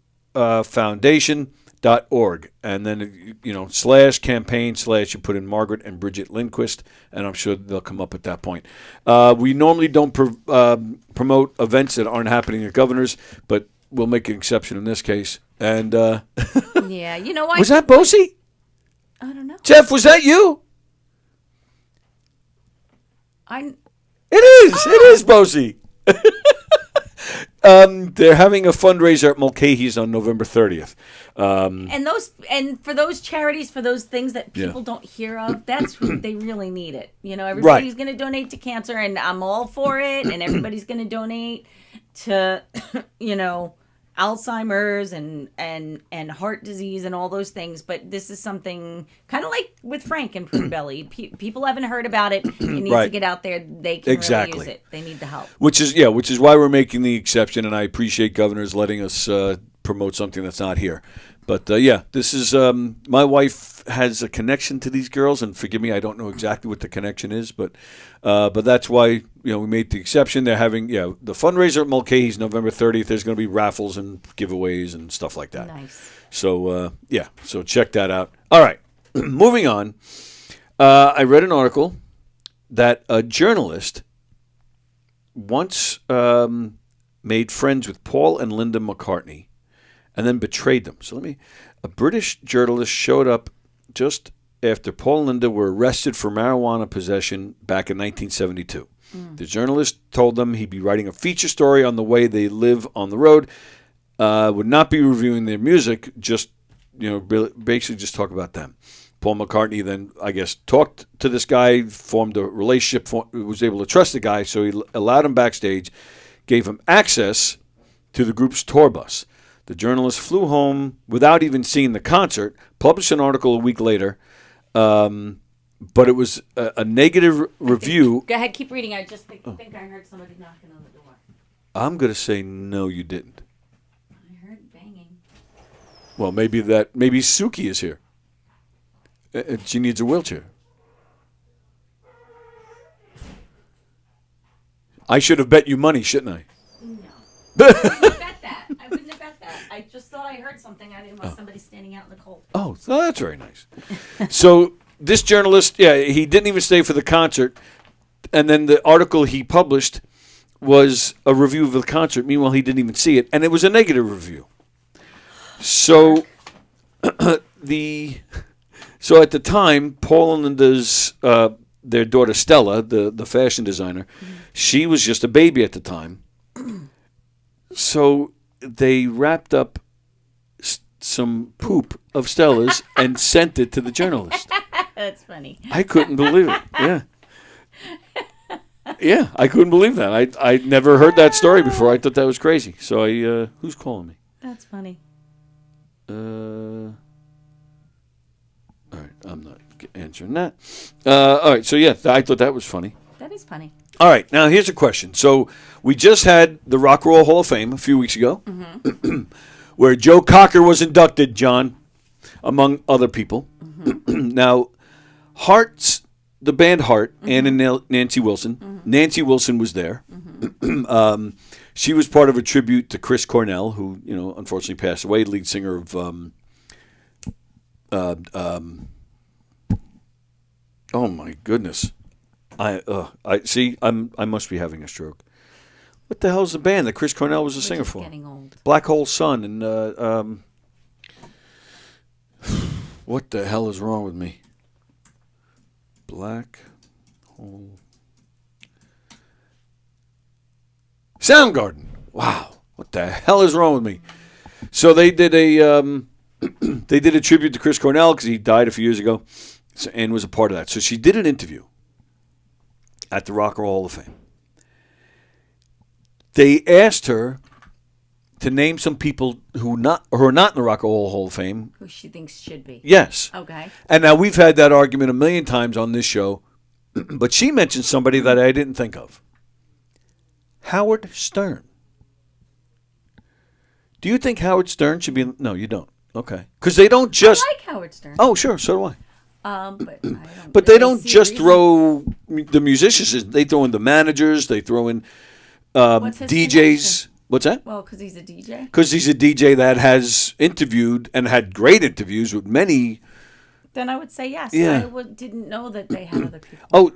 S3: Foundation.org. And then, /campaign/ you put in Margaret and Bridget Lindquist, and I'm sure they'll come up at that point. We normally don't promote events that aren't happening at Governor's, but we'll make an exception in this case. And
S11: yeah, you know what?
S3: Was that Bosie?
S11: I don't know.
S3: Jeff, was that you? It is Bosie. They're having a fundraiser at Mulcahy's on November 30th.
S11: And for those charities, for those things that people don't hear of, that's they really need it. Everybody's going to donate to cancer, and I'm all for it. And everybody's going to donate to, Alzheimer's and heart disease and all those things. But this is something kind of like with Frank and Prune Belly. People haven't heard about it. It needs to get out there. They can really use it. They need the help.
S3: Which is why we're making the exception, and I appreciate Governor's letting us promote something that's not here. But this is my wife has a connection to these girls, and forgive me, I don't know exactly what the connection is, but that's why we made the exception. They're having the fundraiser at Mulcahy's November 30th. There's going to be raffles and giveaways and stuff like that.
S11: Nice.
S3: So so check that out. All right, moving on. I read an article that a journalist once made friends with Paul and Linda McCartney, and then betrayed them. So a British journalist showed up just after Paul and Linda were arrested for marijuana possession back in 1972. The journalist told them he'd be writing a feature story on the way they live on the road, would not be reviewing their music, just, basically just talk about them. Paul McCartney then, I guess, talked to this guy, formed a relationship, was able to trust the guy, so he allowed him backstage, gave him access to the group's tour bus. The journalist flew home without even seeing the concert, published an article a week later, but it was a negative review.
S11: Go ahead, keep reading. I just think I heard somebody knocking on the door.
S3: I'm going to say no, you didn't.
S11: I heard banging.
S3: Well, maybe Suki is here. She needs a wheelchair. I should have bet you money, shouldn't I?
S11: No. I wouldn't have bet that. I just thought I heard something. I didn't want somebody standing out in the cold.
S3: Oh, that's very nice. So this journalist, he didn't even stay for the concert. And then the article he published was a review of the concert. Meanwhile, he didn't even see it. And it was a negative review. So So at the time, Paul and Linda's, their daughter Stella, the fashion designer, she was just a baby at the time. So they wrapped up some poop of Stella's and sent it to the journalist.
S11: That's funny.
S3: I couldn't believe it. Yeah. Yeah, I couldn't believe that. I never heard that story before. I thought that was crazy. So who's calling me?
S11: That's funny.
S3: All right, I'm not answering that. All right, so I thought that was funny.
S11: That is funny.
S3: All right, now here's a question. So we just had the Rock and Roll Hall of Fame a few weeks ago, where Joe Cocker was inducted, John, among other people. Now, the band Heart, Ann and Nancy Wilson. Nancy Wilson was there. She was part of a tribute to Chris Cornell, who unfortunately passed away, lead singer of oh my goodness, I must be having a stroke. What the hell's the band that Chris Cornell was a singer for?
S11: Getting old.
S3: Black Hole Sun and What the hell is wrong with me? Black hole. Soundgarden. Wow. What the hell is wrong with me? So they did a tribute to Chris Cornell because he died a few years ago, and was a part of that. So she did an interview at the Rock and Roll Hall of Fame. They asked her to name some people who are not in the Rock and Roll Hall of Fame.
S11: Who she thinks should be.
S3: Yes.
S11: Okay.
S3: And now we've had that argument a million times on this show, but she mentioned somebody that I didn't think of. Howard Stern. Do you think Howard Stern should be? No, you don't. Okay. Because they don't just.
S11: I like Howard Stern.
S3: Oh, sure. So do I.
S11: But I don't.
S3: But they
S11: really
S3: don't
S11: see
S3: just
S11: reason.
S3: throw the musicians. They throw in the managers. They throw in
S11: What's his
S3: DJs.
S11: connection?
S3: What's that?
S11: Well, because he's a DJ.
S3: Because he's a DJ that has interviewed and had great interviews with many.
S11: Then I would say yes.
S3: Yeah.
S11: Didn't know that they had other people.
S3: Oh,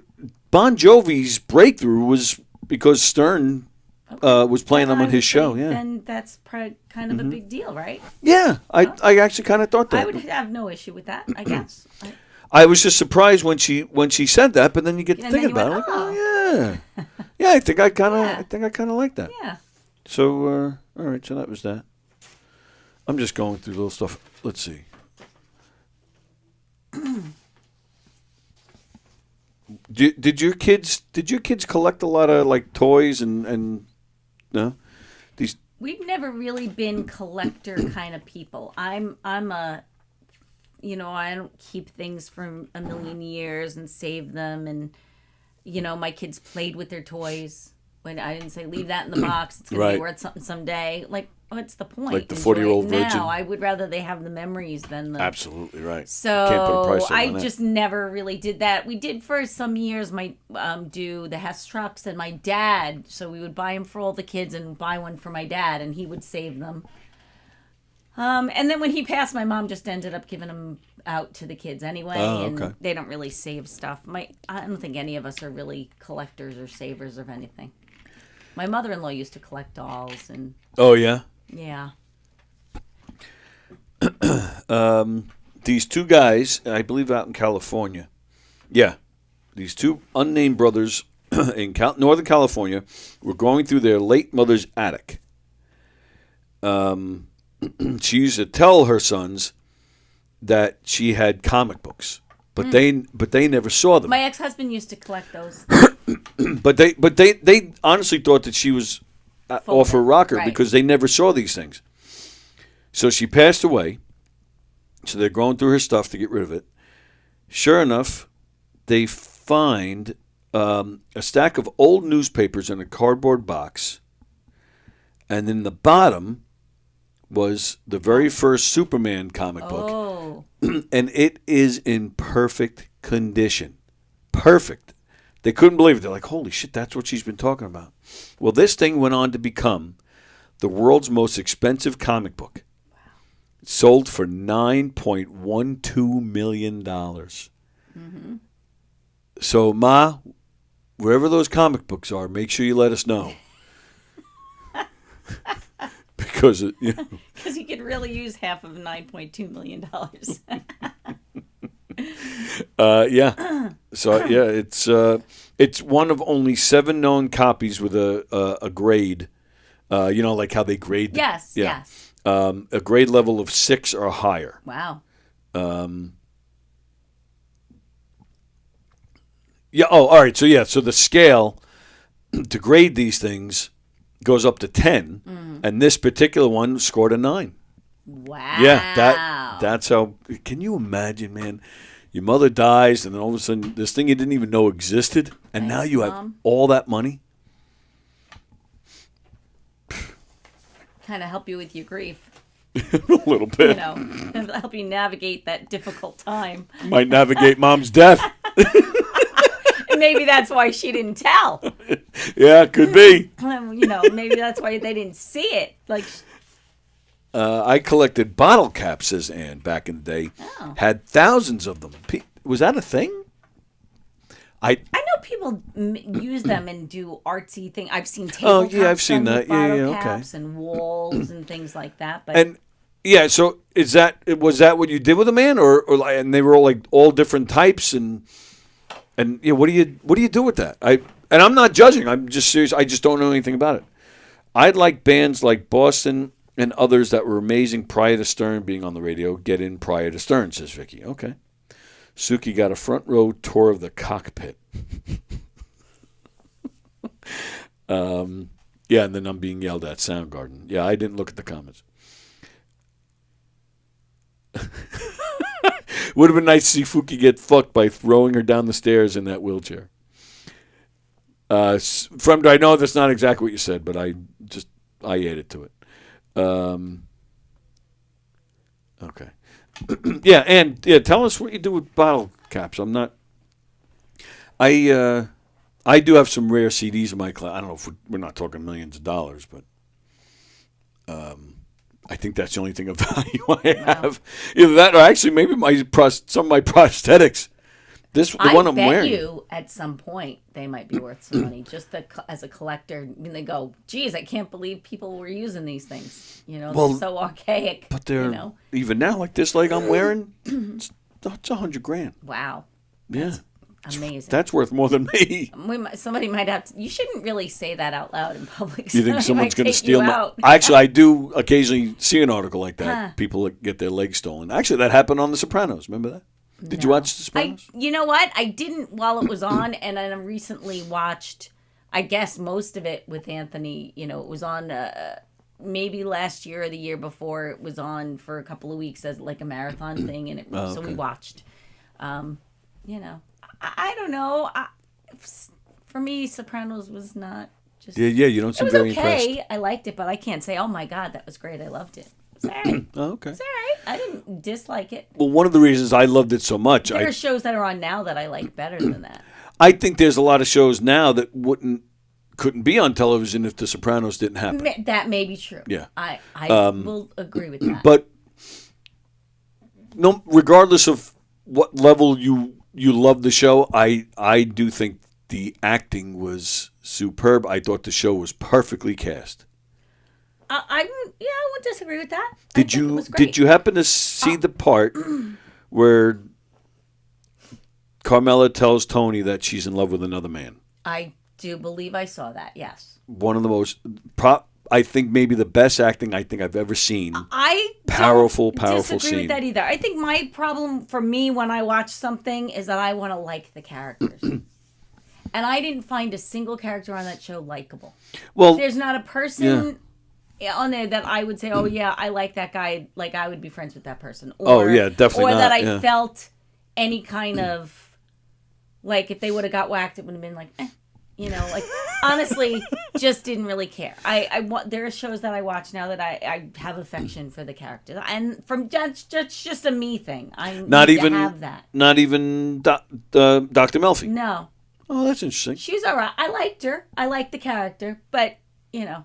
S3: Bon Jovi's breakthrough was because Stern was playing them on his show. Yeah.
S11: Then that's kind of a big deal, right?
S3: Yeah, I actually kind of thought that.
S11: I would have no issue with that, I guess.
S3: I was just surprised when she said that, but then you get to
S11: And
S3: thinking
S11: then you
S3: about it.
S11: went,
S3: Like, oh yeah, yeah. I think I kind of like that.
S11: Yeah.
S3: So all right, so that was that. I'm just going through little stuff. Let's see. Did your kids collect a lot of like toys and no? These
S11: We've never really been collector kind of people. I'm a, I don't keep things for a million years and save them. And, my kids played with their toys. When I didn't say leave that in the box, it's going to be worth something someday. Like, what's the point?
S3: Like the
S11: Enjoy
S3: 40-year-old
S11: it
S3: virgin.
S11: now. I would rather they have the memories than the.
S3: Absolutely right.
S11: So
S3: Can't put a price
S11: I
S3: on that.
S11: just never really did that. We did for some years. My do the Hess trucks, and my dad. So we would buy them for all the kids and buy one for my dad, and he would save them. And then when he passed, my mom just ended up giving them out to the kids anyway, and they don't really save stuff. I don't think any of us are really collectors or savers of anything. My mother-in-law used to collect dolls, and
S3: oh yeah.
S11: yeah.
S3: These two guys, I believe, out in California. Yeah, these two unnamed brothers in Northern California were going through their late mother's attic. She used to tell her sons that she had comic books, but they never saw them.
S11: My ex-husband used to collect those.
S3: But they honestly thought that she was off her rocker because they never saw these things. So she passed away. So they're going through her stuff to get rid of it. Sure enough, they find a stack of old newspapers in a cardboard box, and in the bottom was the very first Superman comic book, and it is in perfect condition. Perfect. They couldn't believe it. They're like, holy shit, that's what she's been talking about. Well, this thing went on to become the world's most expensive comic book. It sold for $9.12 million. Mm-hmm. So, Ma, wherever those comic books are, make sure you let us know. Because you
S11: could really use half of $9.2 million.
S3: Yeah. So yeah, it's one of only 7 known copies with a grade. Like how they grade them.
S11: Yes.
S3: Yeah.
S11: Yes.
S3: A grade level of 6 or higher.
S11: Wow.
S3: Yeah. Oh, all right. So yeah. So the scale to grade these things goes up to 10, and this particular one scored a 9.
S11: Wow.
S3: Yeah. That's how. Can you imagine, man? Your mother dies, and then all of a sudden, this thing you didn't even know existed, and now you have all that money.
S11: Kind of help you with your grief.
S3: A little bit.
S11: Help you navigate that difficult time.
S3: Might navigate Mom's death.
S11: And maybe that's why she didn't tell.
S3: Yeah, could be.
S11: Maybe that's why they didn't see it. Like.
S3: I collected bottle caps, says Ann, back in the day.
S11: Oh.
S3: Had thousands of them. Was that a thing?
S11: I know people use them and do artsy things. I've seen tabletops
S3: I've seen that.
S11: Bottle
S3: Yeah,
S11: caps
S3: okay.
S11: and walls and things like that. But
S3: and Yeah. So was that what you did with a man, or and they were all different types, and yeah, what do you do with that? And I'm not judging. I'm just serious. I just don't know anything about it. I'd like bands like Boston and others that were amazing prior to Stern being on the radio. Get in prior to Stern, says Vicky. Okay. Suki got a front row tour of the cockpit. Yeah, and then I'm being yelled at Soundgarden. Yeah, I didn't look at the comments. Would have been nice to see Fuki get fucked by throwing her down the stairs in that wheelchair. I know that's not exactly what you said, but I added to it. Okay. Yeah, and tell us what you do with bottle caps. I'm not. I do have some rare CDs in my class. I don't know if we're not talking millions of dollars, but I think that's the only thing of value I have. Either that, or actually maybe some of my prosthetics. The one I'm wearing.
S11: I bet you at some point they might be worth some money. Just as a collector, I mean, they go, "Geez, I can't believe people were using these things." They're so archaic.
S3: But they're even now, like this leg I'm wearing, it's $100,000.
S11: Wow.
S3: Yeah.
S11: Amazing.
S3: That's worth more than me.
S11: Somebody might have to. You shouldn't really say that out loud in public.
S3: You think someone's going to steal my? Actually, I do occasionally see an article like that. People get their legs stolen. Actually, that happened on The Sopranos. Remember that? Did you watch The Sopranos?
S11: You know what? I didn't while it was on, and I recently watched, I guess, most of it with Anthony. It was on maybe last year or the year before. It was on for a couple of weeks as like a marathon thing, and so we watched. I don't know. For me, Sopranos was not just.
S3: Yeah. You don't seem very impressed.
S11: I liked it, but I can't say, "Oh my God, that was great. I loved it." It's all right.
S3: Oh, okay.
S11: It's all right. I didn't dislike it.
S3: Well, one of the reasons I loved it so much,
S11: there are shows that are on now that I like better than that.
S3: I think there's a lot of shows now that couldn't be on television if The Sopranos didn't happen.
S11: That may be true.
S3: Yeah,
S11: I will agree with that.
S3: But no, regardless of what level you love the show, I do think the acting was superb. I thought the show was perfectly cast.
S11: I wouldn't disagree with that.
S3: Did you happen to see the part where Carmela tells Tony that she's in love with another man?
S11: I do believe I saw that. Yes.
S3: One of the most I think maybe the best acting I think I've ever seen.
S11: I
S3: powerful
S11: disagree
S3: scene.
S11: with that either. I think my problem for me when I watch something is that I want to like the characters. And I didn't find a single character on that show likable. Well, there's not a person on there that I would say, "Oh yeah, I like that guy." Like I would be friends with that person. Or,
S3: definitely.
S11: Or
S3: not.
S11: that I felt any kind of like if they would have got whacked, it would have been like, like honestly, just didn't really care. There are shows that I watch now that I have affection for the characters, and that's just a me thing. I
S3: not
S11: need
S3: even
S11: to have that.
S3: Not even Dr. Melfi.
S11: No.
S3: Oh, that's interesting.
S11: She's all right. I liked her. I liked the character, but yeah.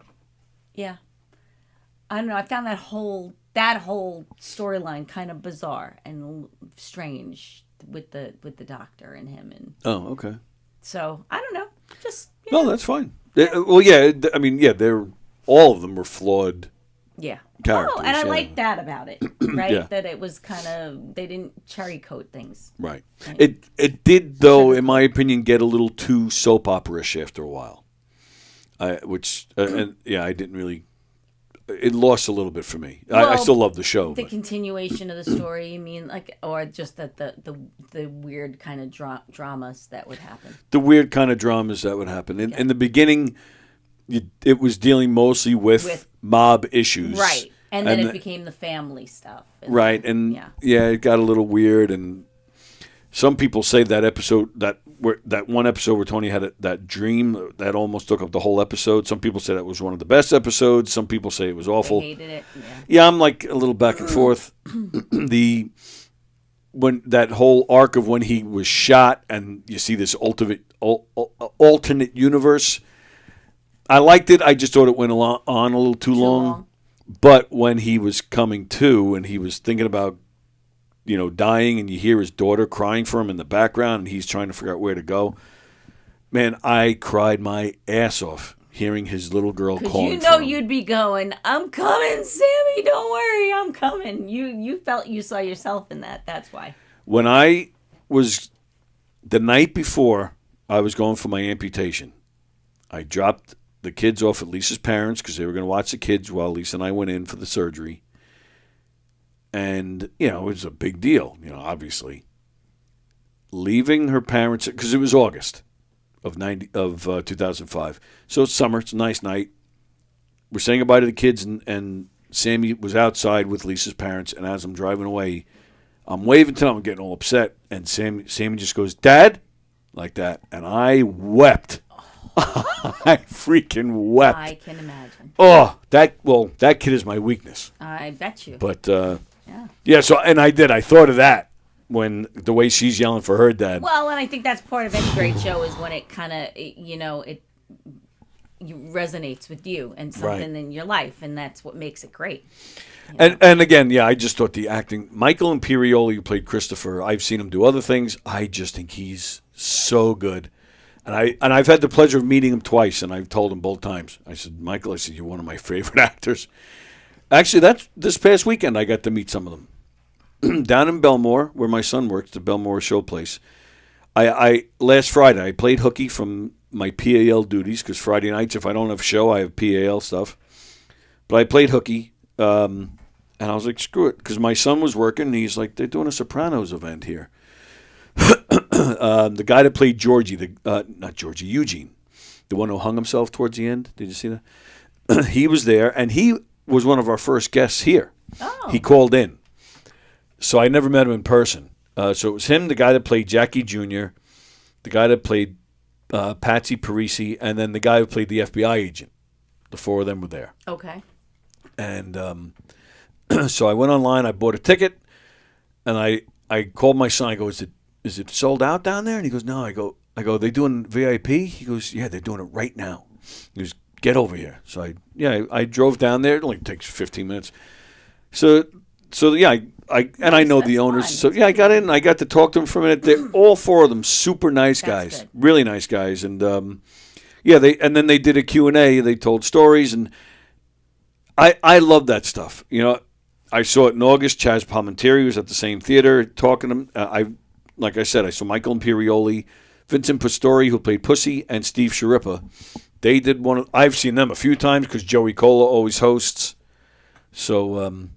S11: I don't know. I found that whole storyline kind of bizarre and strange with the doctor and him and.
S3: Oh, okay.
S11: So I don't know. Just
S3: no, that's fine. Well, yeah. I mean, yeah. They're all of them were flawed.
S11: Yeah.
S3: Characters.
S11: Oh, and I like that about it, right?
S3: Yeah.
S11: That it was kind of they didn't cherry coat things.
S3: Right. It did though, in my opinion, get a little too soap opera-ish after a while. I didn't really. It lost a little bit for me. Well, I still love the show.
S11: The continuation of the story, you mean, like, or just that the weird kind of dramas that would happen.
S3: The weird kind of dramas that would happen. In the beginning, it was dealing mostly with mob issues,
S11: right? And then it became the family stuff,
S3: right? It got a little weird. And some people say that episode that one episode where Tony had that dream that almost took up the whole episode. Some people say that was one of the best episodes. Some people say it was awful.
S11: They hated it.
S3: Yeah, I'm like a little back and forth. When that whole arc of when he was shot and you see this alternate universe, I liked it. I just thought it went on a little too long. But when he was coming to and he was thinking about dying, and you hear his daughter crying for him in the background, and he's trying to figure out where to go. Man, I cried my ass off hearing his little girl calling.
S11: You know
S3: for him.
S11: you'd be going, I'm coming, Sammy, don't worry, I'm coming. You felt you saw yourself in that. That's why.
S3: When I was, the night before I was going for my amputation, I dropped the kids off at Lisa's parents because they were going to watch the kids while Lisa and I went in for the surgery. And, it was a big deal, obviously. Leaving her parents, because it was August of 2005. So it's summer, it's a nice night. We're saying goodbye to the kids, and Sammy was outside with Lisa's parents, and as I'm driving away, I'm waving to them, I'm getting all upset, and Sammy just goes, Dad? Like that. And I wept. I freaking wept.
S11: I can imagine.
S3: Oh, that kid is my weakness.
S11: I bet you.
S3: But, yeah, so, and I did. I thought of that when the way she's yelling for her dad.
S11: Well, and I think that's part of any great show is when it kind of, it resonates with you and something in your life, and that's what makes it great.
S3: And again, I just thought the acting. Michael Imperioli, who played Christopher, I've seen him do other things. I just think he's so good. And I've had the pleasure of meeting him twice, and I've told him both times. I said, Michael, you're one of my favorite actors. Actually, that's this past weekend I got to meet some of them. Down in Belmore, where my son works, the Belmore show place. I last Friday, I played hooky from my PAL duties, because Friday nights, if I don't have a show, I have PAL stuff. But I played hooky, and I was like, screw it, because my son was working, and he's like, they're doing a Sopranos event here. The guy that played Georgie, Eugene, the one who hung himself towards the end. Did you see that? He was there, and he was one of our first guests here.
S11: Oh.
S3: He called in. So I never met him in person. So it was him, the guy that played Jackie Jr., the guy that played Patsy Parisi, and then the guy who played the FBI agent. The four of them were there.
S11: Okay.
S3: And so I went online, I bought a ticket, and I called my son. I go, is it sold out down there? And he goes, no. I go, they doing VIP? He goes, yeah, they're doing it right now. He goes, get over here. So I drove down there. It only takes 15 minutes. So yeah, I know the owners. Fun. So I got in. I got to talk to them for a minute. They're all four of them super nice guys, good. Really nice guys. And then they did a Q&A. They told stories, and I love that stuff. I saw it in August. Chaz Palminteri was at the same theater talking to him. Like I said, I saw Michael Imperioli, Vincent Pastore, who played Pussy, and Steve Sharippa. They did I've seen them a few times because Joey Cola always hosts. So,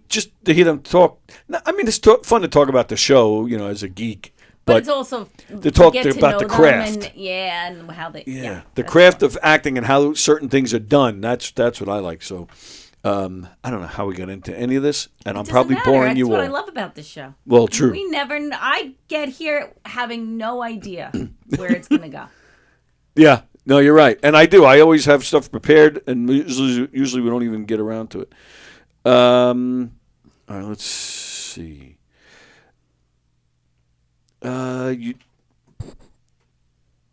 S3: just to hear them talk. I mean, it's fun to talk about the show, as a geek.
S11: But it's also
S3: to talk about the craft.
S11: And how they. Yeah,
S3: the craft of acting and how certain things are done. That's what I like. So. I don't know how we got into any of this, and I'm probably boring you all.
S11: That's what I love about this show.
S3: Well, true.
S11: I get here having no idea where it's going to go.
S3: Yeah, no, you're right. And I do. I always have stuff prepared, and usually we don't even get around to it. All right, let's see. You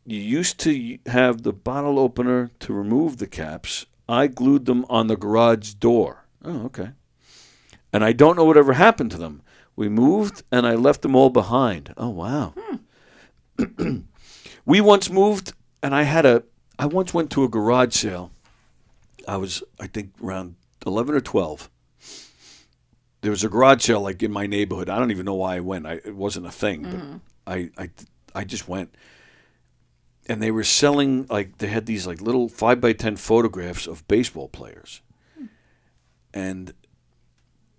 S3: used to have the bottle opener to remove the caps. I glued them on the garage door. Oh, okay. And I don't know whatever happened to them. We moved, and I left them all behind. Oh, wow. We once moved, and I once went to a garage sale. I was, I think, around 11 or 12. There was a garage sale, like, in my neighborhood. I don't even know why I went. It wasn't a thing, but I just went. And they were selling, they had these, little 5x10 photographs of baseball players. And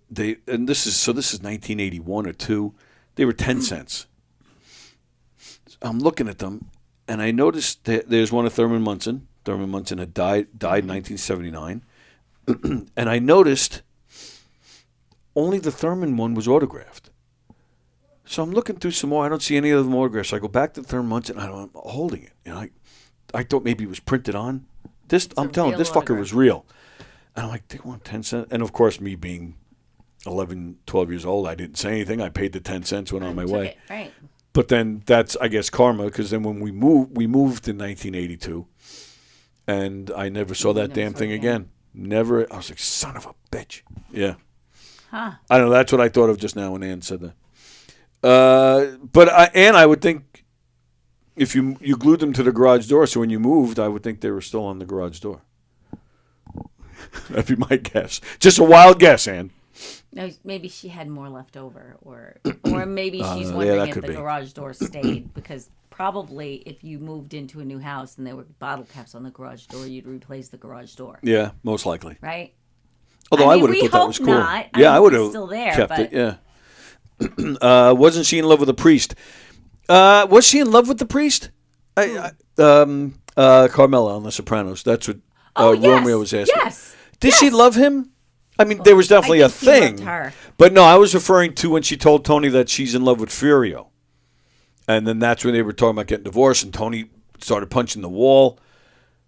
S3: this is 1981 or 2. They were 10 cents. I'm looking at them, and I noticed that there's one of Thurman Munson. Thurman Munson had died in 1979. And I noticed only the Thurman one was autographed. So I'm looking through some more. I don't see any of them autographs. I go back to Thurman Munson, and I'm holding it. I thought maybe it was printed on. I'm telling you, this fucker was real. And I'm like, they want 10 cents. And, of course, me being 11, 12 years old, I didn't say anything. I paid the 10 cents, went on my way.
S11: Right.
S3: But then that's, I guess, karma, because then when we moved in 1982, and I never saw that damn thing again. Never. I was like, son of a bitch. Yeah.
S11: Huh.
S3: I don't know. That's what I thought of just now when Ann said that. But Ann, I would think if you glued them to the garage door, so when you moved, I would think they were still on the garage door. That'd be my guess. Just a wild guess, Ann.
S11: No, maybe she had more left over, or maybe she's wondering if the garage door stayed, because probably if you moved into a new house and there were bottle caps on the garage door, you'd replace the garage door.
S3: Yeah, most likely.
S11: Right?
S3: Although I would have thought that was cool.
S11: Not.
S3: Yeah, I would have
S11: still there,
S3: kept
S11: but...
S3: it. Yeah. Wasn't she in love with the priest? Was she in love with the priest? Carmela on The Sopranos. That's what Romeo was asking.
S11: Yes.
S3: Did she love him? I mean, there was definitely a thing.
S11: He loved her.
S3: But no, I was referring to when she told Tony that she's in love with Furio. And then that's when they were talking about getting divorced, and Tony started punching the wall.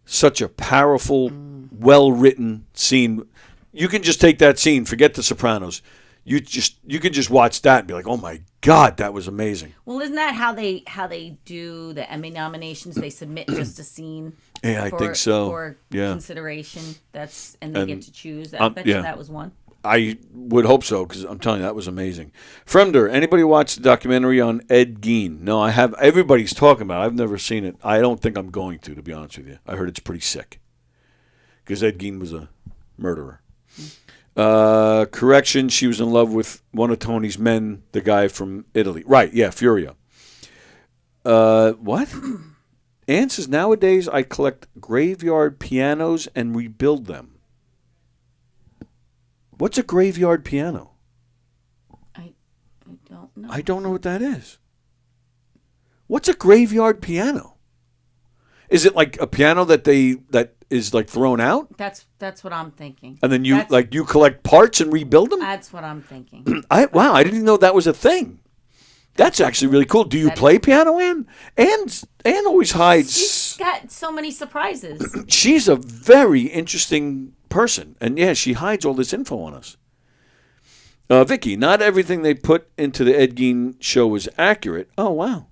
S3: Such a powerful, well-written scene. You can just take that scene, forget The Sopranos. You can just watch that and be like, oh my God, that was amazing.
S11: Well, isn't that how they do the Emmy nominations? They submit just a scene.
S3: Yeah, I think so.
S11: For consideration. And they get to choose. I bet
S3: you
S11: that was one.
S3: I would hope so, because I'm telling you, that was amazing. Fremder, anybody watch the documentary on Ed Gein? No, I have. Everybody's talking about it. I've never seen it. I don't think I'm going to be honest with you. I heard it's pretty sick, because Ed Gein was a murderer. Correction, she was in love with one of Tony's men, the guy from Italy. Right, yeah, Furio. What? Ann says, nowadays I collect graveyard pianos and rebuild them. What's a graveyard piano?
S11: I don't know.
S3: I don't know what that is. What's a graveyard piano? Is it like a piano that is like thrown out?
S11: That's what I'm thinking.
S3: And then you collect parts and rebuild them?
S11: That's what I'm thinking.
S3: I didn't even know that was a thing. That's actually really cool. Do you play piano, Ann? Ann always hides.
S11: She's got so many surprises.
S3: She's a very interesting person. And yeah, she hides all this info on us. Vicky, not everything they put into the Ed Gein show is accurate. Oh, wow.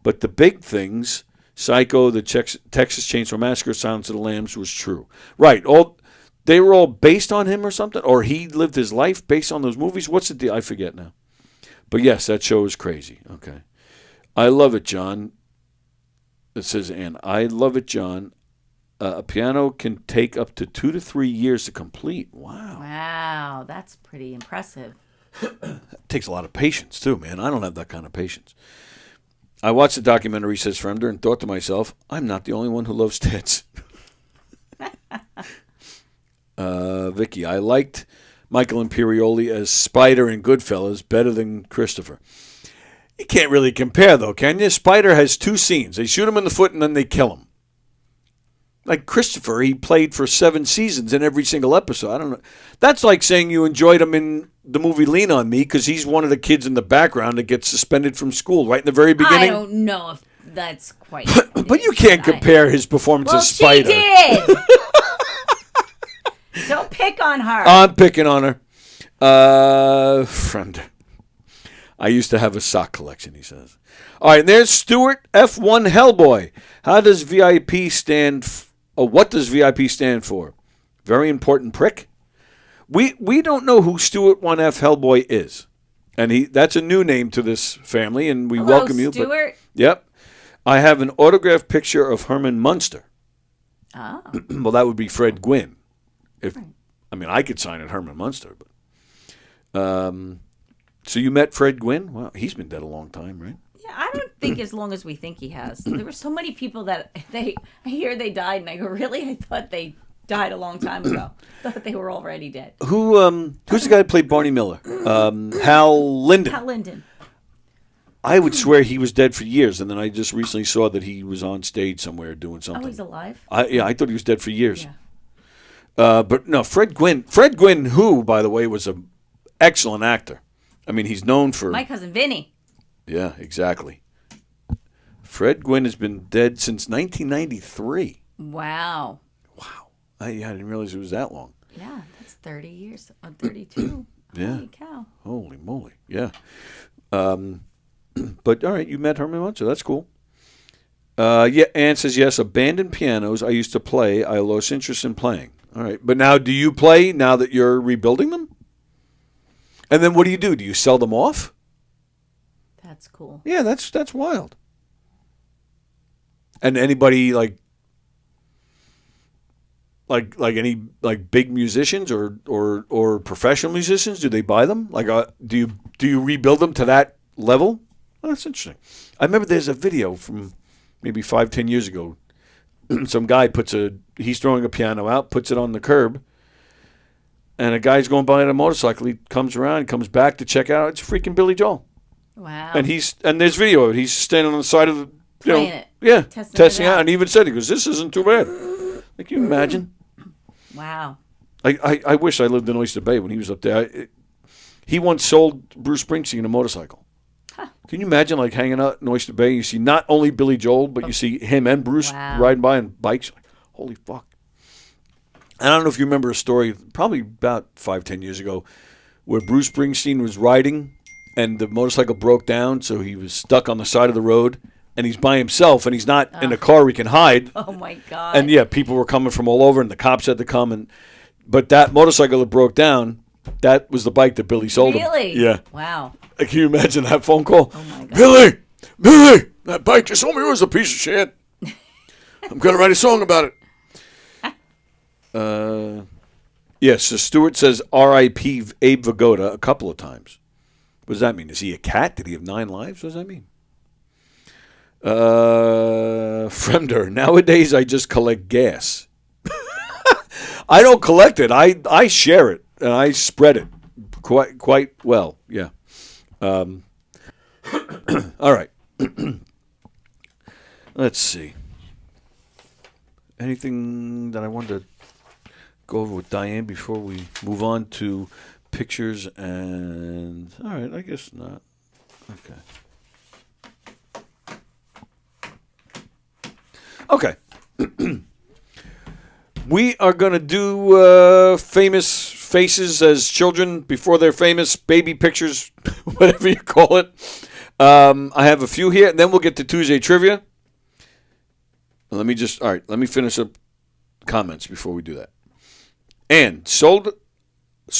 S3: But the big things, Psycho, the Texas Chainsaw Massacre, Silence of the Lambs, was true. Right. They were all based on him or something? Or he lived his life based on those movies? What's the deal? I forget now. But yes, that show is crazy. Okay. I love it, John. It says, Ann, I love it, John. A piano can take up to 2 to 3 years to complete. Wow.
S11: Wow, that's pretty impressive.
S3: It takes a lot of patience, too, man. I don't have that kind of patience. I watched the documentary, says Fremder, and thought to myself, I'm not the only one who loves tits. Vicky, I liked Michael Imperioli as Spider in Goodfellas better than Christopher. You can't really compare, though, can you? Spider has 2 scenes. They shoot him in the foot and then they kill him. Like Christopher, he played for 7 seasons in every single episode. I don't know. That's like saying you enjoyed him in the movie Lean on Me because he's one of the kids in the background that gets suspended from school right in the very beginning.
S11: I don't know if that's quite.
S3: But you can't compare his performance as Spider.
S11: She did. Don't pick on her.
S3: I'm picking on her. Friend. I used to have a sock collection, he says. All right, and there's Stuart F1 Hellboy. How does VIP stand what does VIP stand for? Very important prick. We don't know who Stuart 1F Hellboy is. And that's a new name to this family, and we welcome you.
S11: Stuart.
S3: Yep. I have an autographed picture of Herman Munster.
S11: Oh.
S3: Well, that would be Fred Gwynn. I could sign it Herman Munster, but so you met Fred Gwynn? Well, he's been dead a long time, right?
S11: Yeah, I don't think as long as we think he has. There were so many people that I hear they died, and I go, really? I thought they died a long time ago. I thought they were already dead.
S3: Who's the guy that played Barney Miller? Hal Linden.
S11: Hal Linden.
S3: I would swear he was dead for years, and then I just recently saw that he was on stage somewhere doing something.
S11: Oh, he's alive?
S3: I thought he was dead for years.
S11: Yeah.
S3: But no, Fred Gwynn. Fred Gwynn, who, by the way, was an excellent actor. I mean, he's known for...
S11: My cousin Vinny.
S3: Yeah, exactly. Fred Gwynn has been dead since 1993.
S11: Wow.
S3: I didn't realize it was that long.
S11: Yeah, that's 30 years. 32.
S3: Yeah.
S11: Holy cow.
S3: Holy moly. Yeah. But, all right, you met Herman Munster. That's cool. Ann says, yes, abandoned pianos I used to play. I lost interest in playing. All right. But now, do you play now that you're rebuilding them? And then what do? Do you sell them off?
S11: That's cool.
S3: Yeah, that's wild. And anybody like any like big musicians or professional musicians, do they buy them? Like, do you rebuild them to that level? Well, that's interesting. I remember there's a video from maybe 5-10 years ago. Some guy he's throwing a piano out, puts it on the curb, and a guy's going by on a motorcycle. He comes around, comes back to check out. It's freaking Billy Joel.
S11: Wow.
S3: And there's video of it. He's standing on the side of the
S11: playing it.
S3: Yeah,
S11: testing
S3: it out. And he even said, he goes, "This isn't too bad." Like, can you imagine?
S11: Wow.
S3: I wish I lived in Oyster Bay when he was up there. He once sold Bruce Springsteen a motorcycle. Huh. Can you imagine, like, hanging out in Oyster Bay? You see not only Billy Joel, but you see him and Bruce riding by on bikes. Like, holy fuck. And I don't know if you remember a story, probably about 5-10 years ago, where Bruce Springsteen was riding and the motorcycle broke down, so he was stuck on the side of the road. And he's by himself, and he's not in a car where he can hide.
S11: Oh, my God.
S3: And, yeah, people were coming from all over, and the cops had to come. But that motorcycle that broke down, that was the bike that Billy sold him.
S11: Really?
S3: Yeah.
S11: Wow.
S3: Can you imagine that phone call?
S11: Oh, my God.
S3: Billy, that bike you sold me was a piece of shit. I'm going to write a song about it. Yes, so Stuart says R.I.P. Abe Vigoda a couple of times. What does that mean? Is he a cat? Did he have 9 lives? What does that mean? Fremder, nowadays I just collect gas. I don't collect it. I share it and I spread it quite well. Yeah. All right. Let's see. Anything that I wanted to go over with Diane before we move on to pictures and... All right, I guess not. Okay. Okay. We are going to do famous faces as children before they're famous, baby pictures, whatever you call it. I have a few here, and then we'll get to Tuesday trivia. Let me finish up comments before we do that. And sold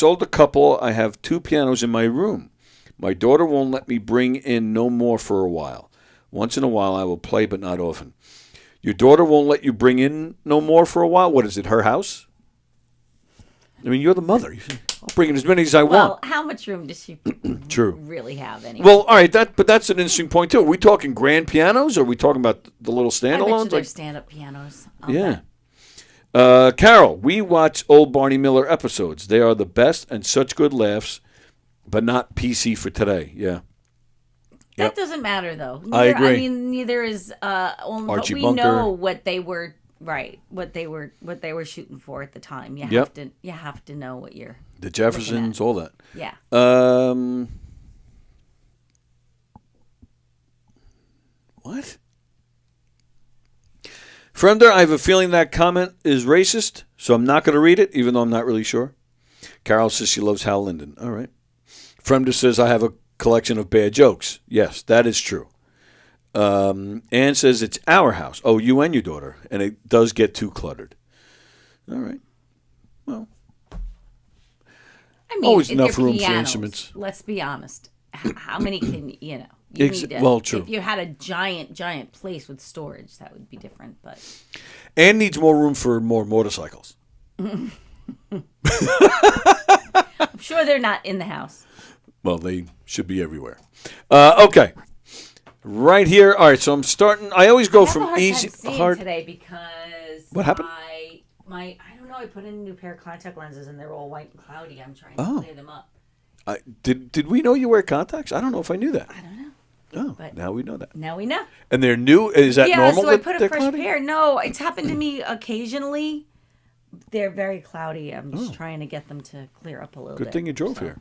S3: a couple. I have 2 pianos in my room. My daughter won't let me bring in no more for a while. Once in a while I will play, but not often. Your daughter won't let you bring in no more for a while? What is it, her house? I mean, you're the mother. I'll bring in as many as I want.
S11: Well, how much room does she
S3: True.
S11: really have anyway?
S3: Well, all right, but that's an interesting point, too. Are we talking grand pianos, or are we talking about the little standalones?
S11: I bet you they're stand-up pianos.
S3: Yeah. Carol, we watch old Barney Miller episodes. They are the best and such good laughs, but not PC for today. Yeah.
S11: That doesn't matter, though.
S3: I agree.
S11: I mean, neither is
S3: Archie
S11: we
S3: Bunker.
S11: know what they were what they were shooting for at the time. You have to know what you're
S3: the Jeffersons, all that.
S11: Yeah.
S3: What? Fremder, I have a feeling that comment is racist, so I'm not going to read it, even though I'm not really sure. Carol says she loves Hal Linden. All right. Fremder says I have a collection of bad jokes. Yes, that is true. Ann says it's our house. Oh, you and your daughter. And it does get too cluttered. All right. Well.
S11: I mean,
S3: always enough
S11: they're
S3: room
S11: pianos,
S3: for instruments.
S11: Let's be honest. How many can you know?
S3: Well, true.
S11: If you had a giant place with storage, that would be different. But
S3: Ann needs more room for more motorcycles.
S11: I'm sure they're not in the house.
S3: Well, they should be everywhere. Okay. Right here. All right, so I'm starting. I always go from easy to hard.
S11: Today because
S3: what happened?
S11: I don't know. I put in a new pair of contact lenses and they're all white and cloudy. I'm trying to clear them up.
S3: Did we know you wear contacts? I don't know if I knew that.
S11: I don't know.
S3: Oh,
S11: but
S3: now we know that.
S11: Now we know.
S3: And they're new? Is that normal?
S11: Yeah, so I put a fresh pair. No, it's happened to me occasionally. They're very cloudy. I'm just trying to get them to clear up a little bit.
S3: Good thing you drove here.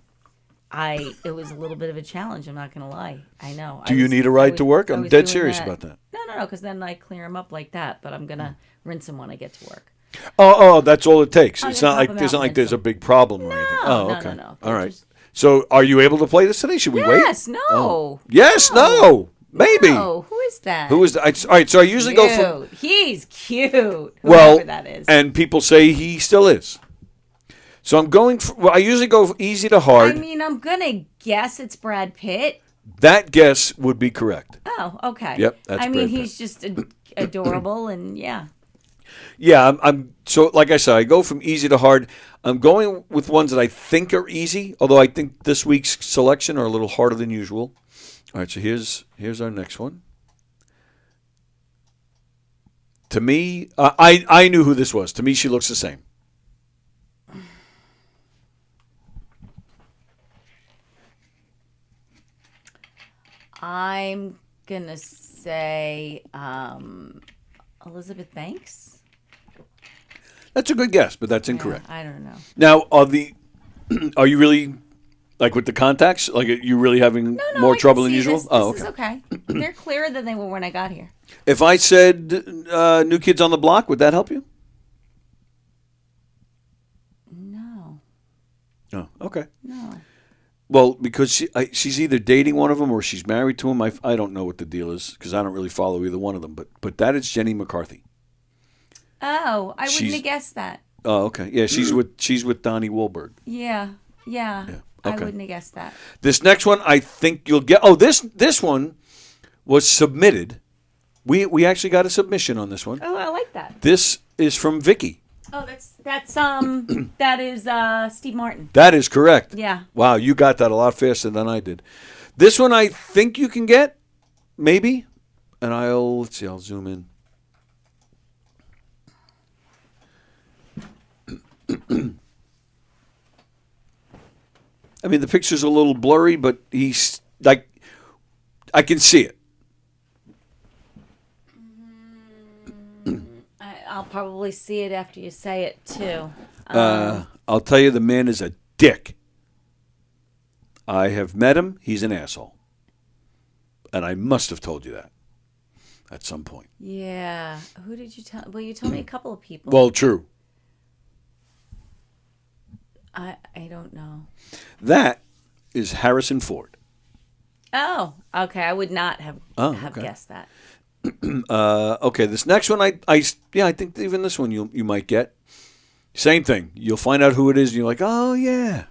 S11: It was a little bit of a challenge. I'm not going to lie. I know.
S3: Do you need a ride to work? I'm dead serious about that.
S11: No, because then I clear them up like that. But I'm going to rinse them when I get to work.
S3: Oh, that's all it takes. It's not like there's a big problem or anything. Oh, okay.
S11: No.
S3: All right. So, are you able to play this today? Should we wait?
S11: Yes. No.
S3: Oh. Yes. No. Maybe.
S11: No. Who is that?
S3: Who is that? All right. So I usually go for.
S11: He's cute.
S3: Well,
S11: whoever that is.
S3: And people say he still is. So I'm going for. Well, I usually go easy to hard.
S11: I mean, I'm gonna guess it's Brad Pitt.
S3: That guess would be correct.
S11: Oh, okay.
S3: Yep, that's
S11: I mean,
S3: Brad Pitt.
S11: he's just adorable, and yeah.
S3: Yeah, I'm so like I said, I go from easy to hard. I'm going with ones that I think are easy, although I think this week's selection are a little harder than usual. All right, so here's our next one. To me, I knew who this was. To me, she looks the same.
S11: I'm gonna say Elizabeth Banks.
S3: That's a good guess, but that's incorrect.
S11: I don't know.
S3: Now, are you really like with the contacts? Like, are you really having
S11: No,
S3: more
S11: I
S3: trouble
S11: can
S3: than
S11: see
S3: usual?
S11: This is okay. They're clearer than they were when I got here.
S3: If I said New Kids on the Block, would that help you?
S11: No.
S3: Oh, okay.
S11: No.
S3: Well, because she's either dating one of them or she's married to him. I don't know what the deal is because I don't really follow either one of them. But that is Jenny McCarthy.
S11: Oh, I wouldn't have guessed that.
S3: Oh, okay. Yeah, she's with Donnie Wahlberg.
S11: Yeah.
S3: Okay.
S11: I wouldn't have guessed that.
S3: This next one, I think you'll get. Oh, this one was submitted. We actually got a submission on this one.
S11: Oh, I like that.
S3: This is from Vicky.
S11: Oh, that is Steve Martin.
S3: That is correct.
S11: Yeah.
S3: Wow, you got that a lot faster than I did. This one I think you can get, maybe. And let's see, I'll zoom in. I mean, the picture's a little blurry, but he's like, I can see it.
S11: I'll probably see it after you say it too.
S3: I'll tell you, the man is a dick. I have met him. He's an asshole. And I must have told you that at some point.
S11: Yeah. Who did you tell? Well, you told me a couple of people.
S3: Well, true.
S11: I don't know.
S3: That is Harrison Ford.
S11: Oh, okay. I would not have guessed that.
S3: Okay, this next one, I think even this one you might get. Same thing. You'll find out who it is, and you're like, oh yeah.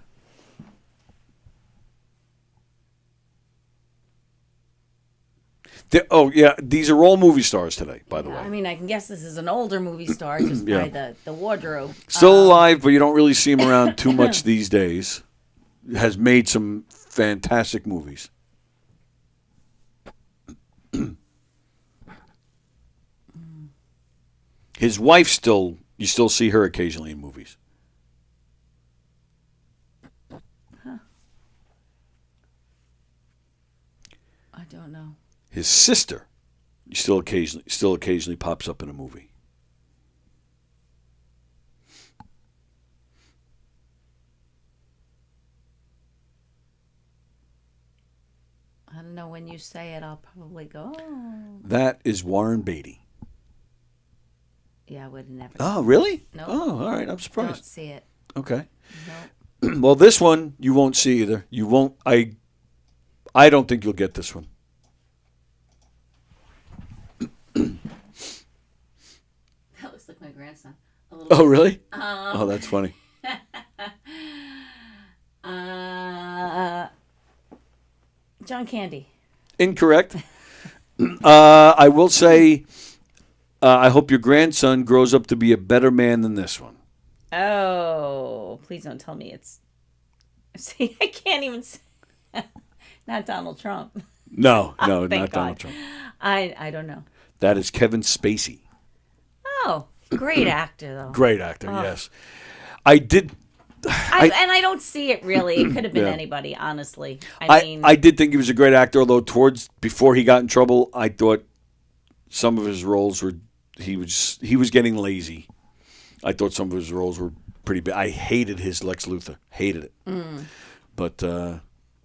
S3: These are all movie stars today, by the way.
S11: I mean, I can guess this is an older movie star just by the wardrobe.
S3: Still alive, but you don't really see him around too much these days. Has made some fantastic movies. His wife you still see her occasionally in movies.
S11: Huh. I don't know.
S3: His sister still occasionally pops up in a movie.
S11: I don't know. When you say it, I'll probably go. Oh.
S3: That is Warren Beatty.
S11: Yeah, I would have never.
S3: Oh, really?
S11: No. Nope.
S3: Oh, all right. I'm surprised.
S11: Don't see it.
S3: Okay.
S11: Nope.
S3: Well, this one you won't see either. You won't. I don't think you'll get this one.
S11: That looks like my grandson.
S3: Oh, really? Oh, that's funny.
S11: John Candy.
S3: Incorrect. I will say, I hope your grandson grows up to be a better man than this one.
S11: Oh, please don't tell me it's. See, I can't even say. Not Donald Trump.
S3: No,
S11: Oh,
S3: not
S11: thank
S3: Donald
S11: God.
S3: Trump.
S11: I don't know.
S3: That is Kevin Spacey.
S11: Oh, great actor though.
S3: Great actor,
S11: Oh.
S3: yes. I did.
S11: And I don't see it really. It could have been
S3: Yeah.
S11: anybody, honestly. I
S3: I did think he was a great actor, although before he got in trouble, I thought some of his roles were he was getting lazy. I thought some of his roles were pretty bad. I hated his Lex Luthor. Hated it. But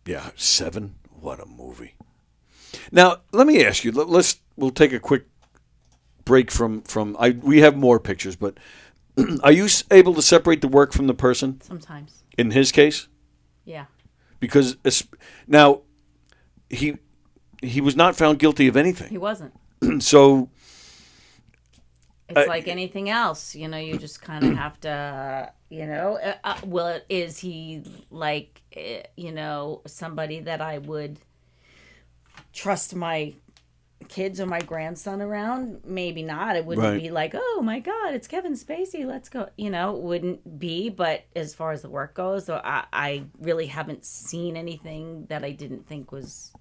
S3: yeah, Seven. What a movie. Now, let me ask you. We'll take a quick break from we have more pictures, but are you able to separate the work from the person?
S11: Sometimes.
S3: In his case?
S11: Yeah.
S3: Because now he was not found guilty of anything.
S11: He wasn't.
S3: So
S11: it's like anything else, you just kind of have to, is he like, somebody that I would trust my kids or my grandson around. Maybe not. It wouldn't be like, oh my God, it's Kevin Spacey. Let's go. You know, it wouldn't be. But as far as the work goes, so I really haven't seen anything that I didn't think was,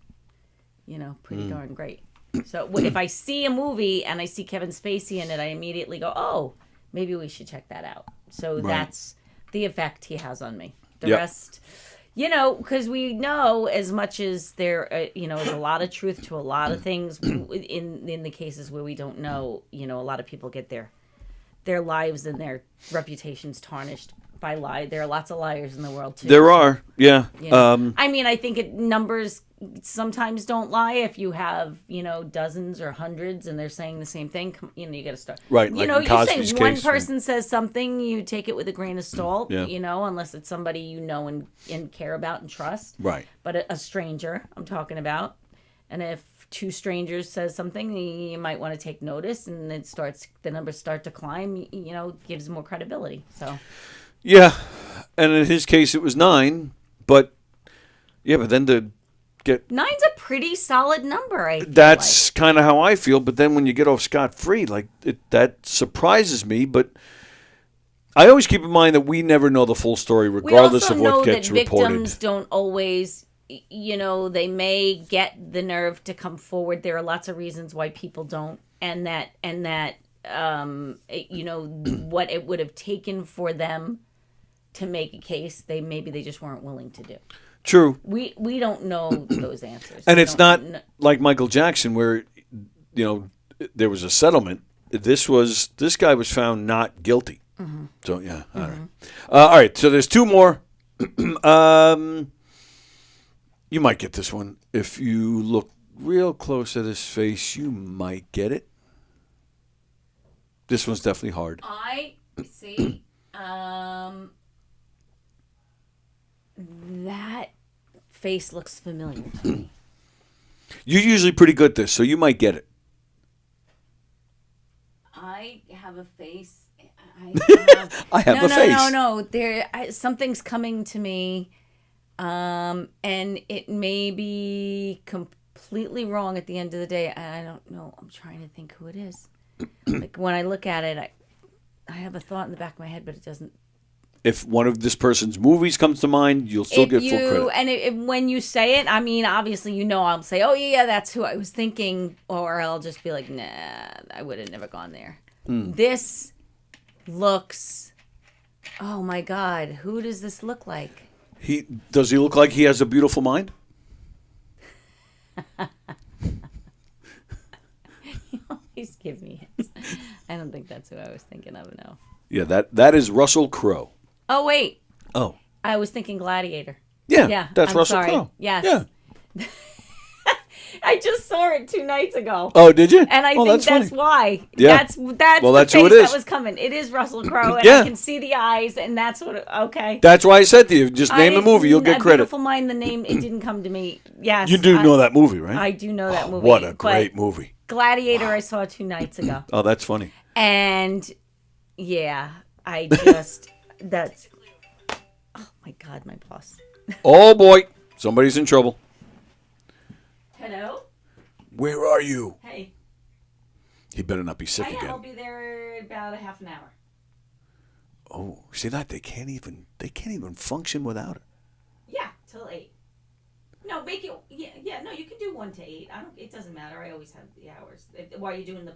S11: you know, pretty darn great. So if I see a movie and I see Kevin Spacey in it, I immediately go, oh, maybe we should check that out. So that's the effect he has on me. The rest, you know, because we know as much as there, you know, is a lot of truth to a lot of things in the cases where we don't know, you know, a lot of people get their lives and their reputations tarnished by lie. There are lots of liars in the world too.
S3: There are, yeah.
S11: You know? I mean, I think numbers sometimes don't lie. If you have, you know, dozens or hundreds and they're saying the same thing, you know, you got to start.
S3: Right,
S11: You
S3: like
S11: know,
S3: in
S11: you
S3: Cosby's
S11: say one
S3: case,
S11: person says something, you take it with a grain of salt,
S3: Yeah.
S11: you know, unless it's somebody you know and care about and trust.
S3: Right.
S11: But a stranger, I'm talking about. And if two strangers says something, you might want to take notice, and the numbers start to climb, you know, gives more credibility. So.
S3: Yeah, and in his case it was 9, but then to get
S11: 9's a pretty solid number. I feel
S3: that's kind of how I feel. But then when you get off scot-free, like that surprises me. But I always keep in mind that we never know the full story, regardless of what gets reported.
S11: We also know that victims don't always, you know, they may get the nerve to come forward. There are lots of reasons why people don't, and that you know, what it would have taken for them to make a case, they just weren't willing to do.
S3: True.
S11: We don't know those answers.
S3: And it's not like Michael Jackson, where, you know, there was a settlement. This guy was found not guilty.
S11: Mm-hmm.
S3: So yeah, all right. All right. So there's 2 more. You might get this one if you look real close at his face. You might get it. This one's definitely hard.
S11: I see. That face looks familiar to me.
S3: You're usually pretty good at this, so you might get it.
S11: I have a face.
S3: I have a face.
S11: No. Something's coming to me, and it may be completely wrong at the end of the day. I don't know. I'm trying to think who it is. Like when I look at it, I have a thought in the back of my head, but it doesn't.
S3: If one of this person's movies comes to mind, you'll still get full credit.
S11: And when you say it, I mean, obviously, you know, I'll say, oh, yeah, that's who I was thinking. Or I'll just be like, nah, I would have never gone there. This looks, oh, my God, who does this look like?
S3: Does he look like he has a beautiful mind?
S11: You always give me hints. I don't think that's who I was thinking of, no.
S3: Yeah, that is Russell Crowe.
S11: Oh, wait.
S3: Oh.
S11: I was thinking Gladiator.
S3: Yeah, that's
S11: I'm
S3: Russell
S11: sorry.
S3: Crowe.
S11: Yes.
S3: Yeah.
S11: I just saw it 2 nights ago.
S3: Oh, did you?
S11: And I think that's why.
S3: Yeah.
S11: That's
S3: well,
S11: the
S3: that's
S11: face
S3: who it is.
S11: that was coming. It is Russell Crowe, and
S3: Yeah.
S11: I can see the eyes, and that's what. Okay.
S3: That's why I said to you, just name the movie, you'll get credit.
S11: Beautiful Mind, the name, it didn't come to me. Yes.
S3: You do know that movie, right?
S11: I do know that movie.
S3: What a great movie.
S11: Gladiator I saw 2 nights ago.
S3: Oh, that's funny.
S11: And, yeah, I just, that's, oh my God, my boss.
S3: Oh, boy. Somebody's in trouble.
S11: Hello?
S3: Where are you?
S11: Hey.
S3: He better not be sick
S11: I'll
S3: again.
S11: be there about a half an hour.
S3: Oh, see that? They can't even function without it.
S11: Yeah, till 8. No, make it. Yeah. No, you can do 1 to 8. It doesn't matter. I always have the hours while you're doing the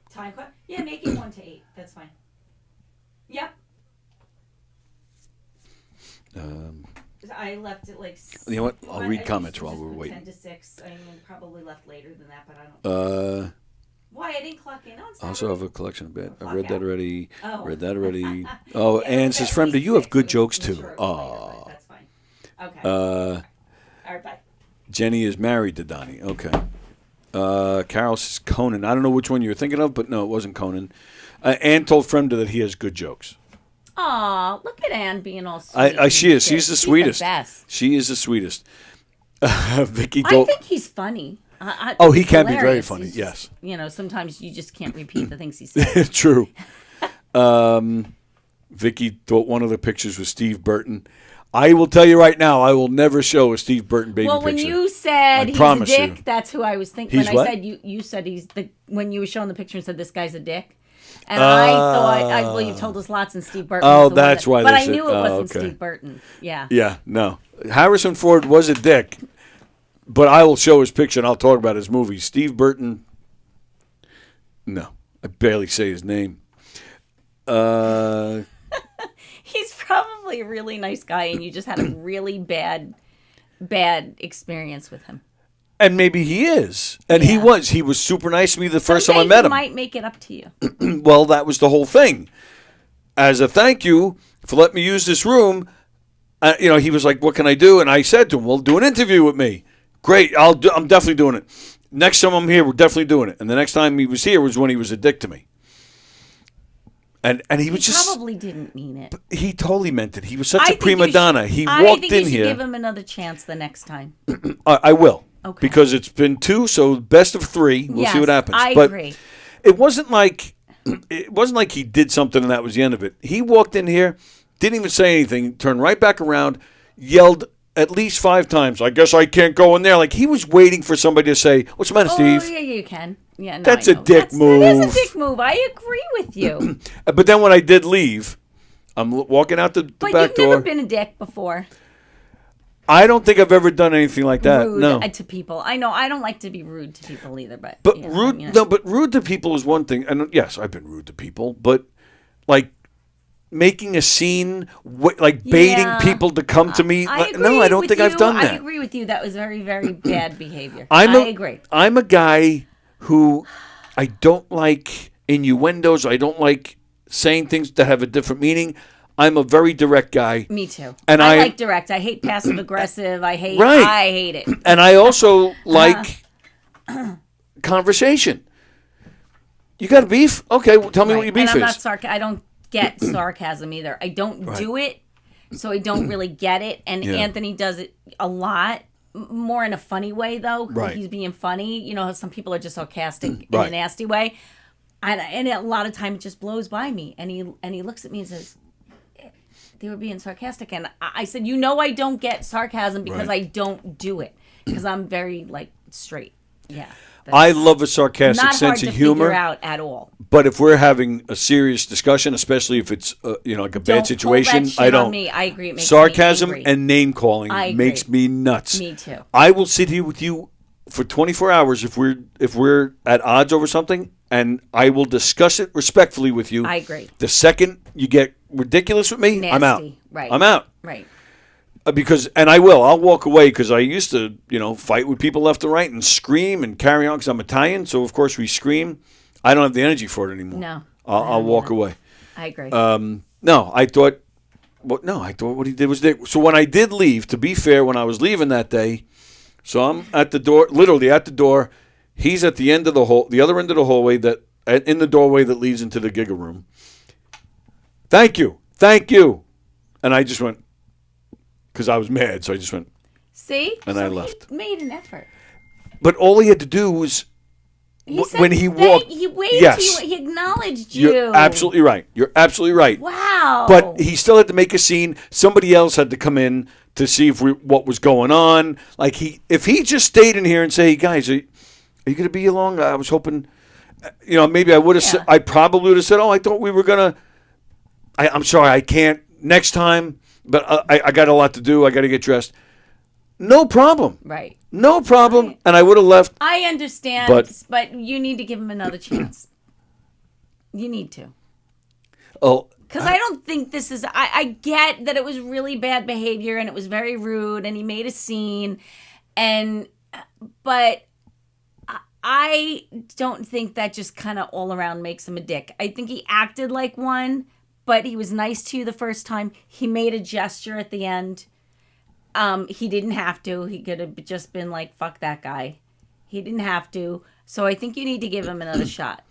S11: time clock. Yeah, make it 1 to 8. That's fine. Yep. I left it like.
S3: You know what? I'll read comments while we're
S11: 10
S3: waiting.
S11: to 6. I mean, probably left later than that, but I don't. Why I didn't clock in on Saturday?
S3: I also have a collection of bed. I read that
S11: out.
S3: already.
S11: Oh.
S3: Read that already. Oh, Anne says, Fremda, you have good jokes too. Oh.
S11: That's fine. Okay.
S3: All
S11: right, bye.
S3: Jenny is married to Donnie. Okay. Carol says Conan. I don't know which one you're thinking of, but no, it wasn't Conan. Anne told Fremda that he has good jokes.
S11: Aw, look at Anne being all sweet.
S3: She is. She's the sweetest.
S11: The best.
S3: She is the sweetest. Vicky
S11: I think he's funny.
S3: He can be very funny.
S11: He's
S3: yes.
S11: Just, sometimes you just can't repeat the things he says.
S3: True. Vicky thought one of the pictures was Steve Burton. I will tell you right now, I will never show a Steve Burton baby
S11: Well,
S3: picture.
S11: when you said he's a dick, that's who I was thinking.
S3: He's
S11: when
S3: what?
S11: I said you said he's the when you were showing the picture and said this guy's a dick. And I thought, well, you've told us lots, and Steve Burton.
S3: Oh,
S11: was the
S3: that's
S11: one
S3: why.
S11: But
S3: they
S11: I
S3: said,
S11: knew it wasn't
S3: okay.
S11: Steve Burton. Yeah.
S3: Yeah, no. Harrison Ford was a dick, but I will show his picture and I'll talk about his movie. Steve Burton, no. I barely say his name.
S11: He's probably a really nice guy, and you just had a really bad experience with him.
S3: And maybe he is. And he was. He was super nice to me the first time I met him.
S11: He might make it up to you.
S3: Well, that was the whole thing. As a thank you for letting me use this room, he was like, what can I do? And I said to him, well, do an interview with me. Great. I'm definitely doing it. Next time I'm here, we're definitely doing it. And the next time he was here was when he was a dick to me. And he was just
S11: probably didn't mean it.
S3: He totally meant it. He was such a prima donna. He walked in here.
S11: I think you should give him another chance the next time.
S3: I will.
S11: Okay.
S3: Because it's been 2, so best of 3. We'll see what happens.
S11: I
S3: but
S11: agree.
S3: It wasn't like he did something and that was the end of it. He walked in here, didn't even say anything, turned right back around, yelled at least 5 times, I guess I can't go in there. Like he was waiting for somebody to say, what's the matter, Steve?
S11: Oh, yeah, you can. Yeah, no,
S3: That's
S11: a
S3: dick move.
S11: That is a dick move. I agree with you.
S3: But then when I did leave, I'm walking out the back door.
S11: But you've never been a dick before.
S3: I don't think I've ever done anything like that.
S11: Rude
S3: no.
S11: to people. I know. I don't like to be rude to people either. But
S3: rude. No, but rude to people is one thing. And yes, I've been rude to people. But like making a scene, like baiting people to come to me. I don't think I've done that.
S11: I agree with you. That was very, very bad behavior.
S3: I
S11: agree.
S3: I'm a guy who I don't like innuendos. I don't like saying things that have a different meaning. I'm a very direct guy.
S11: Me too.
S3: And
S11: I like direct. I hate passive aggressive. I hate it.
S3: And I also like conversation. You got a beef? Okay, well, tell me what your beef
S11: and I'm
S3: is.
S11: not I don't get sarcasm either. I don't do it, so I don't really get it. And Anthony does it a lot, more in a funny way though.
S3: Right.
S11: He's being funny. You know how some people are just sarcastic in a nasty way. And a lot of time it just blows by me. And he looks at me and says, they were being sarcastic. And I said, I don't get sarcasm because I don't do it. Because I'm very, straight. Yeah.
S3: I love a sarcastic sense of humor.
S11: Not hard to figure out at all.
S3: But if we're having a serious discussion, especially if it's, like a bad situation, I don't.
S11: On me. I agree. It makes
S3: sarcasm
S11: me angry.
S3: and name-calling makes me nuts.
S11: Me too.
S3: I will sit here with you for 24 hours if we're at odds over something, and I will discuss it respectfully with you.
S11: I agree.
S3: The second you get ridiculous with me,
S11: Nasty.
S3: I'm out.
S11: Right.
S3: I'm out.
S11: Right.
S3: I'll walk away because I used to, fight with people left and right and scream and carry on because I'm Italian. So, of course, we scream. I don't have the energy for it anymore.
S11: No.
S3: I'll walk away.
S11: I agree.
S3: I thought what he did was dick. So when I did leave, to be fair, when I was leaving that day, so I'm at the door, literally at the door. He's at the end of the other end of the hallway in the doorway that leads into the Giga room. Thank you. And I just went, because I was mad, so I just went.
S11: See?
S3: And I left.
S11: He made an effort.
S3: But all he had to do was, when he walked.
S11: He waved
S3: yes,
S11: to you. He acknowledged you.
S3: You're absolutely right.
S11: Wow.
S3: But he still had to make a scene. Somebody else had to come in to see what was going on. Like if he just stayed in here and say, hey, guys, are you going to be along? I was hoping, maybe I would have. I probably would have said, oh, I thought we were gonna. I'm sorry, I can't. Next time, but I got a lot to do. I got to get dressed. No problem.
S11: Right.
S3: No problem. Right. And I would have left.
S11: I understand, but you need to give him another chance. You need to.
S3: Oh.
S11: Because I don't think this is. I get that it was really bad behavior and it was very rude and he made a scene, but I don't think that just kind of all around makes him a dick. I think he acted like one. But he was nice to you the first time. He made a gesture at the end. He didn't have to. He could have just been like, fuck that guy. He didn't have to. So I think you need to give him another shot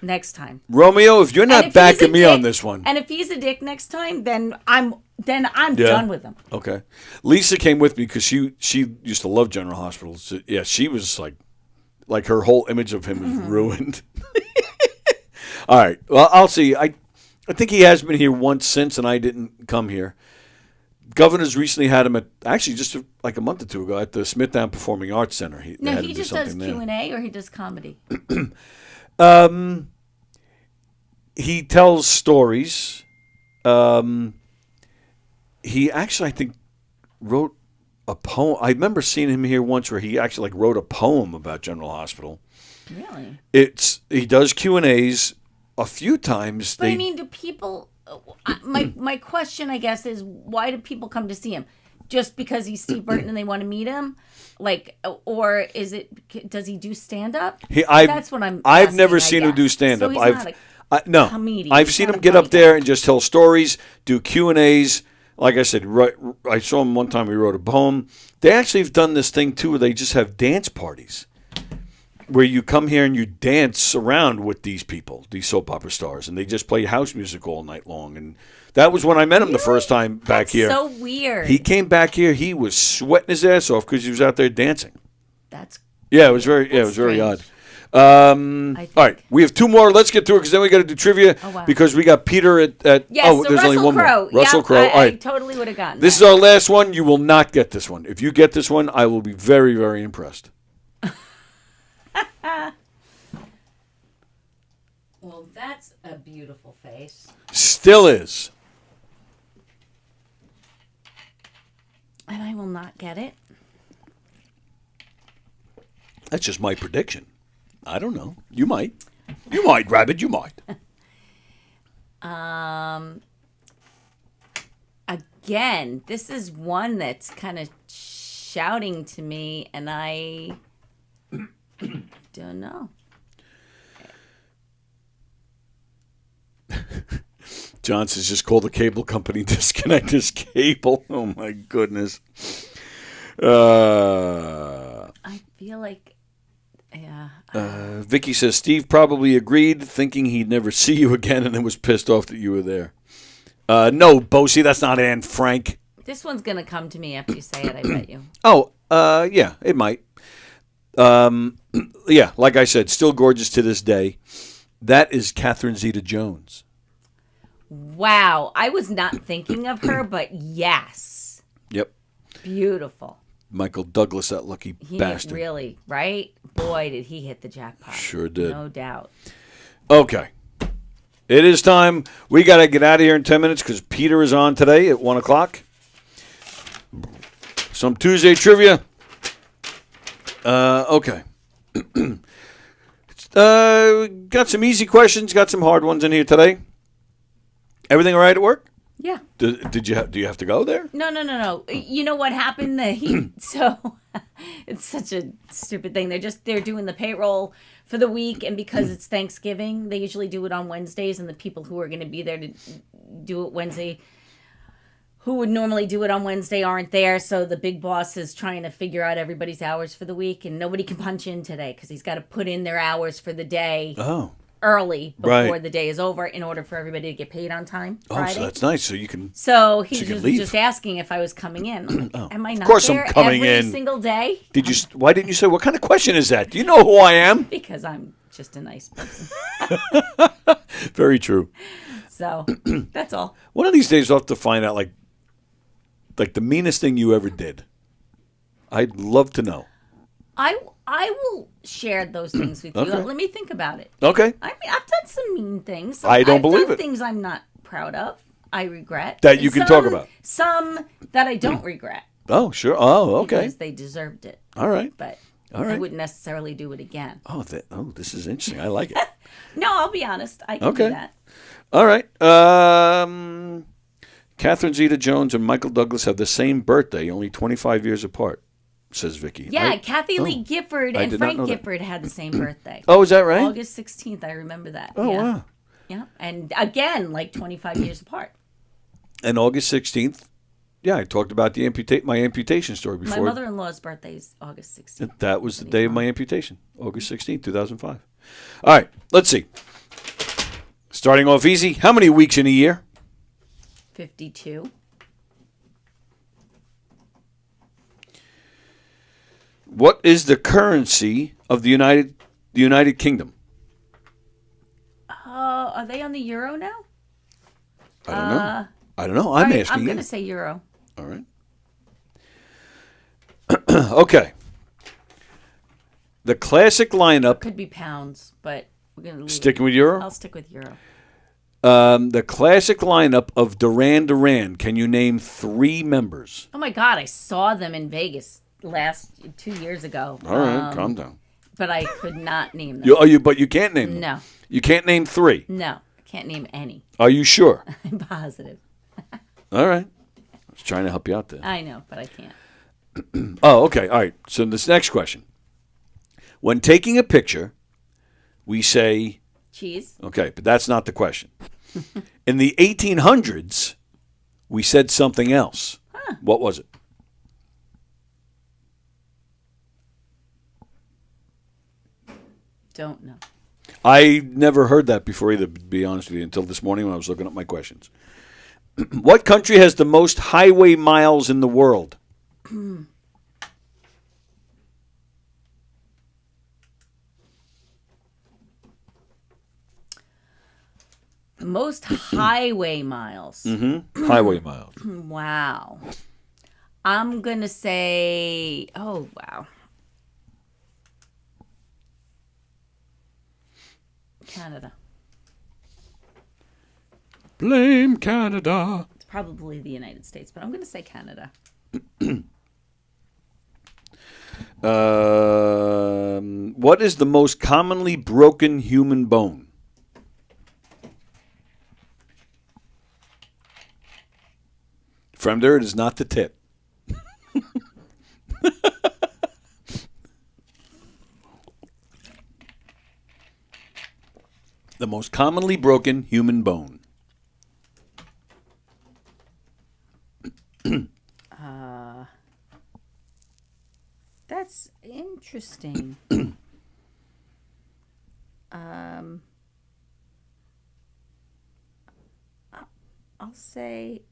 S11: next time.
S3: Romeo, if you're not backing me on this one.
S11: And if he's a dick next time, then I'm done with him.
S3: Okay. Lisa came with me because she used to love General Hospital. So, yeah, she was like her whole image of him is ruined. All right. Well, I'll see. I think he has been here once since, and I didn't come here. Governors recently had him at, actually just like a month or two ago, at the Smithtown Performing Arts Center. He
S11: just does Q&A or he does comedy?
S3: He tells stories. He actually, I think, wrote a poem. I remember seeing him here once where he actually wrote a poem about General Hospital.
S11: Really?
S3: He does Q&As a few times.
S11: But I mean, do people? My question, I guess, is why do people come to see him? Just because he's Steve Burton and they want to meet him, or is it? Does he do stand up? That's what I'm.
S3: I've never seen him do stand up.
S11: So
S3: no,
S11: comedian.
S3: I've seen him get up there and just tell stories, do Q&As. Like I said, I saw him one time. He wrote a poem. They actually have done this thing too, where they just have dance parties, where you come here and you dance around with these people, these soap opera stars, and they just play house music all night long. And that was when I met him the first time back here.
S11: So weird.
S3: He came back here. He was sweating his ass off because he was out there dancing.
S11: That's
S3: it was very odd. All right, we have two more. Let's get through it because then we got to do trivia because we got Peter at
S11: yes,
S3: there's only one more. Russell Crowe. All right.
S11: I totally would have gotten
S3: this. Is our last one. You will not get this one. If you get this one, I will be very, very impressed.
S11: Well, that's a beautiful face.
S3: Still is.
S11: And I will not get it.
S3: That's just my prediction. I don't know. You might. You might, Rabbit. You might.
S11: Again, this is one that's kind of shouting to me, and I don't know.
S3: Johnson's just called the cable company, disconnect his cable. Oh, my goodness.
S11: I feel like, yeah.
S3: Vicky says, Steve probably agreed, thinking he'd never see you again, and then was pissed off that you were there. No, Bosie, that's not Anne Frank.
S11: This one's going to come to me after you say it, I bet you.
S3: Oh, yeah, it might. Yeah, like I said, still gorgeous to this day. That is Catherine Zeta-Jones.
S11: Wow. I was not thinking of her, but yes.
S3: Yep.
S11: Beautiful.
S3: Michael Douglas, that lucky bastard.
S11: Really, right? Boy, did he hit the jackpot.
S3: Sure did.
S11: No doubt.
S3: Okay. It is time. We got to get out of here in 10 minutes because Peter is on today at 1 o'clock. Some Tuesday trivia. Okay. Got some easy questions, got some hard ones in here today. Everything all right at work?
S11: Yeah.
S3: Do you have to go there?
S11: No. You know what happened? So it's such a stupid thing. They're doing the payroll for the week, and because it's Thanksgiving, they usually do it on Wednesdays, and the people who are going to be there to do it Wednesday, who would normally do it on Wednesday, aren't there. So the big boss is trying to figure out everybody's hours for the week, and nobody can punch in today because he's got to put in their hours for the day.
S3: Oh.
S11: Early before the day is over in order for everybody to get paid on time Friday.
S3: Oh, so that's nice. So you can.
S11: So he was just asking if I was coming in. I'm like, am I not
S3: of course
S11: there
S3: I'm coming
S11: every
S3: in.
S11: single day?
S3: Why didn't you say what kind of question is that? Do you know who I am?
S11: Because I'm just a nice person.
S3: Very true.
S11: So that's all.
S3: One of these days, I'll have to find out like the meanest thing you ever did. I'd love to know.
S11: I will share those things with you.
S3: Okay.
S11: Let me think about it.
S3: Okay.
S11: I mean, I've done some mean things.
S3: I don't believe
S11: I've done
S3: it.
S11: Things I'm not proud of. I regret.
S3: That you can talk about.
S11: Some that I don't regret.
S3: Oh, sure. Oh, okay.
S11: Because they deserved it.
S3: All right.
S11: But
S3: all right.
S11: I wouldn't necessarily do it again.
S3: Oh, this is interesting. I like it.
S11: No, I'll be honest. I can do that.
S3: All right. Catherine Zeta-Jones and Michael Douglas have the same birthday, only 25 years apart, says Vicky.
S11: Yeah, Kathy Lee Gifford and Frank Gifford had the same birthday.
S3: Oh, is that right?
S11: August 16th. I remember that.
S3: Oh,
S11: yeah.
S3: wow.
S11: Yeah. And again, like 25 years apart.
S3: And August 16th, yeah, I talked about my amputation story before.
S11: My mother-in-law's birthday is August 16th.
S3: That was the day of my amputation, August 16th, 2005. All right, let's see. Starting off easy, how many weeks in a year?
S11: 52.
S3: What is the currency of the United Kingdom?
S11: Are they on the euro now?
S3: I don't know. I'm asking you.
S11: I'm going to say euro.
S3: All right. Okay. The classic lineup.
S11: Could be pounds, but we're gonna leave
S3: Sticking with euro?
S11: I'll stick with euro.
S3: The classic lineup of Duran Duran. Can you name 3 members?
S11: Oh my God, I saw them in Vegas 2 years ago.
S3: All right, calm down.
S11: But I could not name them.
S3: But you can't name them.
S11: No.
S3: You can't name 3.
S11: No, I can't name any.
S3: Are you sure?
S11: I'm positive.
S3: All right. I was trying to help you out there.
S11: I know, but I can't.
S3: Oh, okay. All right. So this next question. When taking a picture, we say...
S11: Cheese.
S3: Okay, but that's not the question. In the 1800s, we said something else.
S11: Huh.
S3: What was it?
S11: Don't know.
S3: I never heard that before either, to be honest with you, until this morning when I was looking up my questions. What country has the most highway miles in the world?
S11: The most highway miles.
S3: Mm-hmm. Highway miles.
S11: Wow. I'm going to say, oh, wow. Canada.
S3: Blame Canada.
S11: It's probably the United States, but I'm going to say Canada.
S3: What is the most commonly broken human bone? Fremder, it is not the tip. The most commonly broken human bone.
S11: That's interesting. I'll say.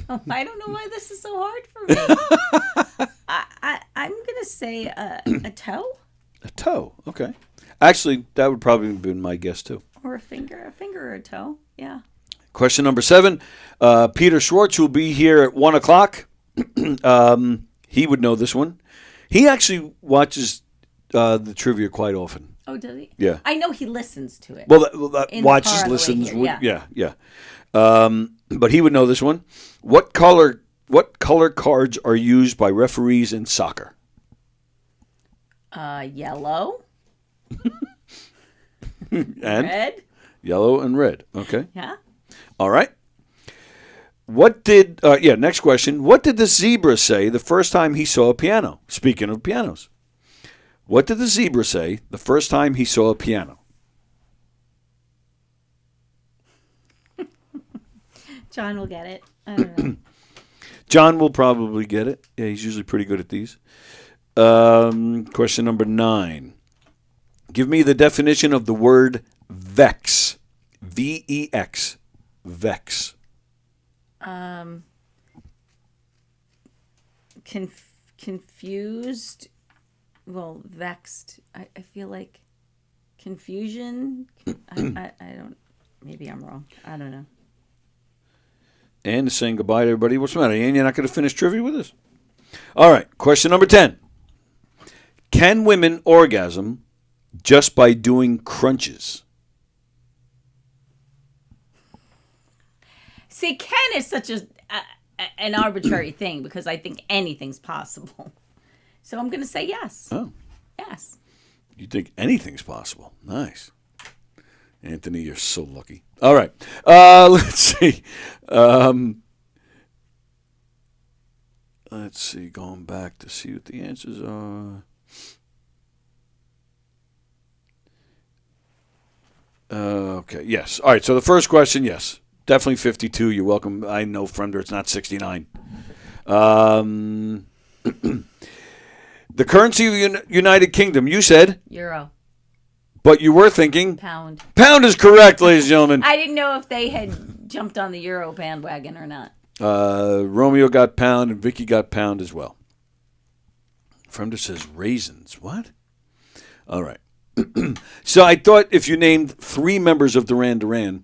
S11: I don't know why this is so hard for me. I'm gonna say a toe.
S3: A toe. Okay. Actually, that would probably have been my guess too.
S11: Or a finger or a toe. Yeah.
S3: Question number 7. Peter Schwartz will be here at 1:00. He would know this one. He actually watches the trivia quite often.
S11: Oh, does he?
S3: Yeah.
S11: I know he listens to it.
S3: Well,
S11: In the
S3: watches,
S11: car on the way
S3: listens.
S11: here,
S3: Yeah. But he would know this one. What color cards are used by referees in soccer?
S11: Yellow.
S3: And
S11: red.
S3: Yellow and red. Okay.
S11: Yeah.
S3: All right. Next question. What did the zebra say the first time he saw a piano? Speaking of pianos. What did the zebra say the first time he saw a piano?
S11: John will get it. I don't know.
S3: John will probably get it. Yeah, he's usually pretty good at these. Question number 9. Give me the definition of the word vex. V-E-X. Vex.
S11: Confused. Well, vexed. I feel like confusion. I don't. Maybe I'm wrong. I don't know.
S3: And saying goodbye to everybody. What's the matter, Ian? You're not going to finish trivia with us? All right. Question number 10. Can women orgasm just by doing crunches?
S11: See, Ken is such an arbitrary thing because I think anything's possible. So I'm going to say yes.
S3: Oh.
S11: Yes.
S3: You think anything's possible. Nice. Anthony, you're so lucky. All right. Let's see. Let's see. Going back to see what the answers are. Okay. Yes. All right. So the first question, yes. Definitely 52. You're welcome. I know, Fremder, it's not 69. The currency of the United Kingdom, you said?
S11: Euro.
S3: But you were thinking?
S11: Pound.
S3: Pound is correct, ladies and gentlemen.
S11: I didn't know if they had jumped on the Euro bandwagon or not.
S3: Romeo got pound and Vicky got pound as well. Fremder says raisins. What? All right. So I thought if you named 3 members of Duran Duran,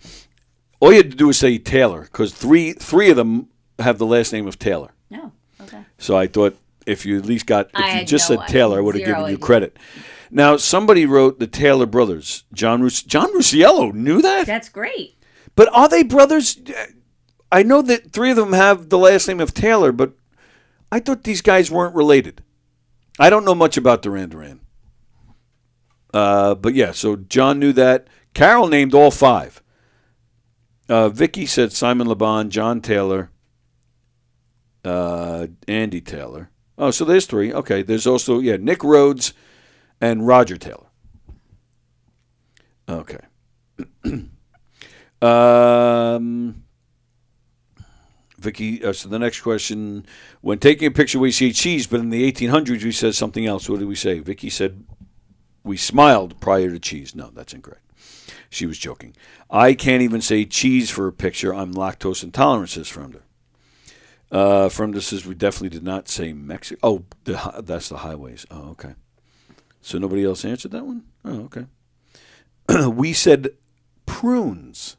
S3: All you had to do was say Taylor, because three of them have the last name of Taylor.
S11: No, okay.
S3: So I thought if you at least got, if you just said
S11: I
S3: Taylor, I
S11: had
S3: would have
S11: zero
S3: given you
S11: idea.
S3: credit. Now, somebody wrote the Taylor brothers. John Rusciello knew that?
S11: That's great.
S3: But are they brothers? I know that three of them have the last name of Taylor, but I thought these guys weren't related. I don't know much about Duran Duran. But yeah, so John knew that. Carol named all five. Vicky said Simon Le Bon, John Taylor, Andy Taylor. Oh, so there's three. Okay, there's also, Nick Rhodes and Roger Taylor. Okay. Vicky, so the next question, when taking a picture we see cheese, but in the 1800s we said something else. What did we say? Vicky said we smiled prior to cheese. No, that's incorrect. She was joking. I can't even say cheese for a picture. I'm lactose intolerant, says Fremder. Fremder says we definitely did not say Mexico. Oh, that's the highways. Oh, okay. So nobody else answered that one? Oh, okay. We said prunes.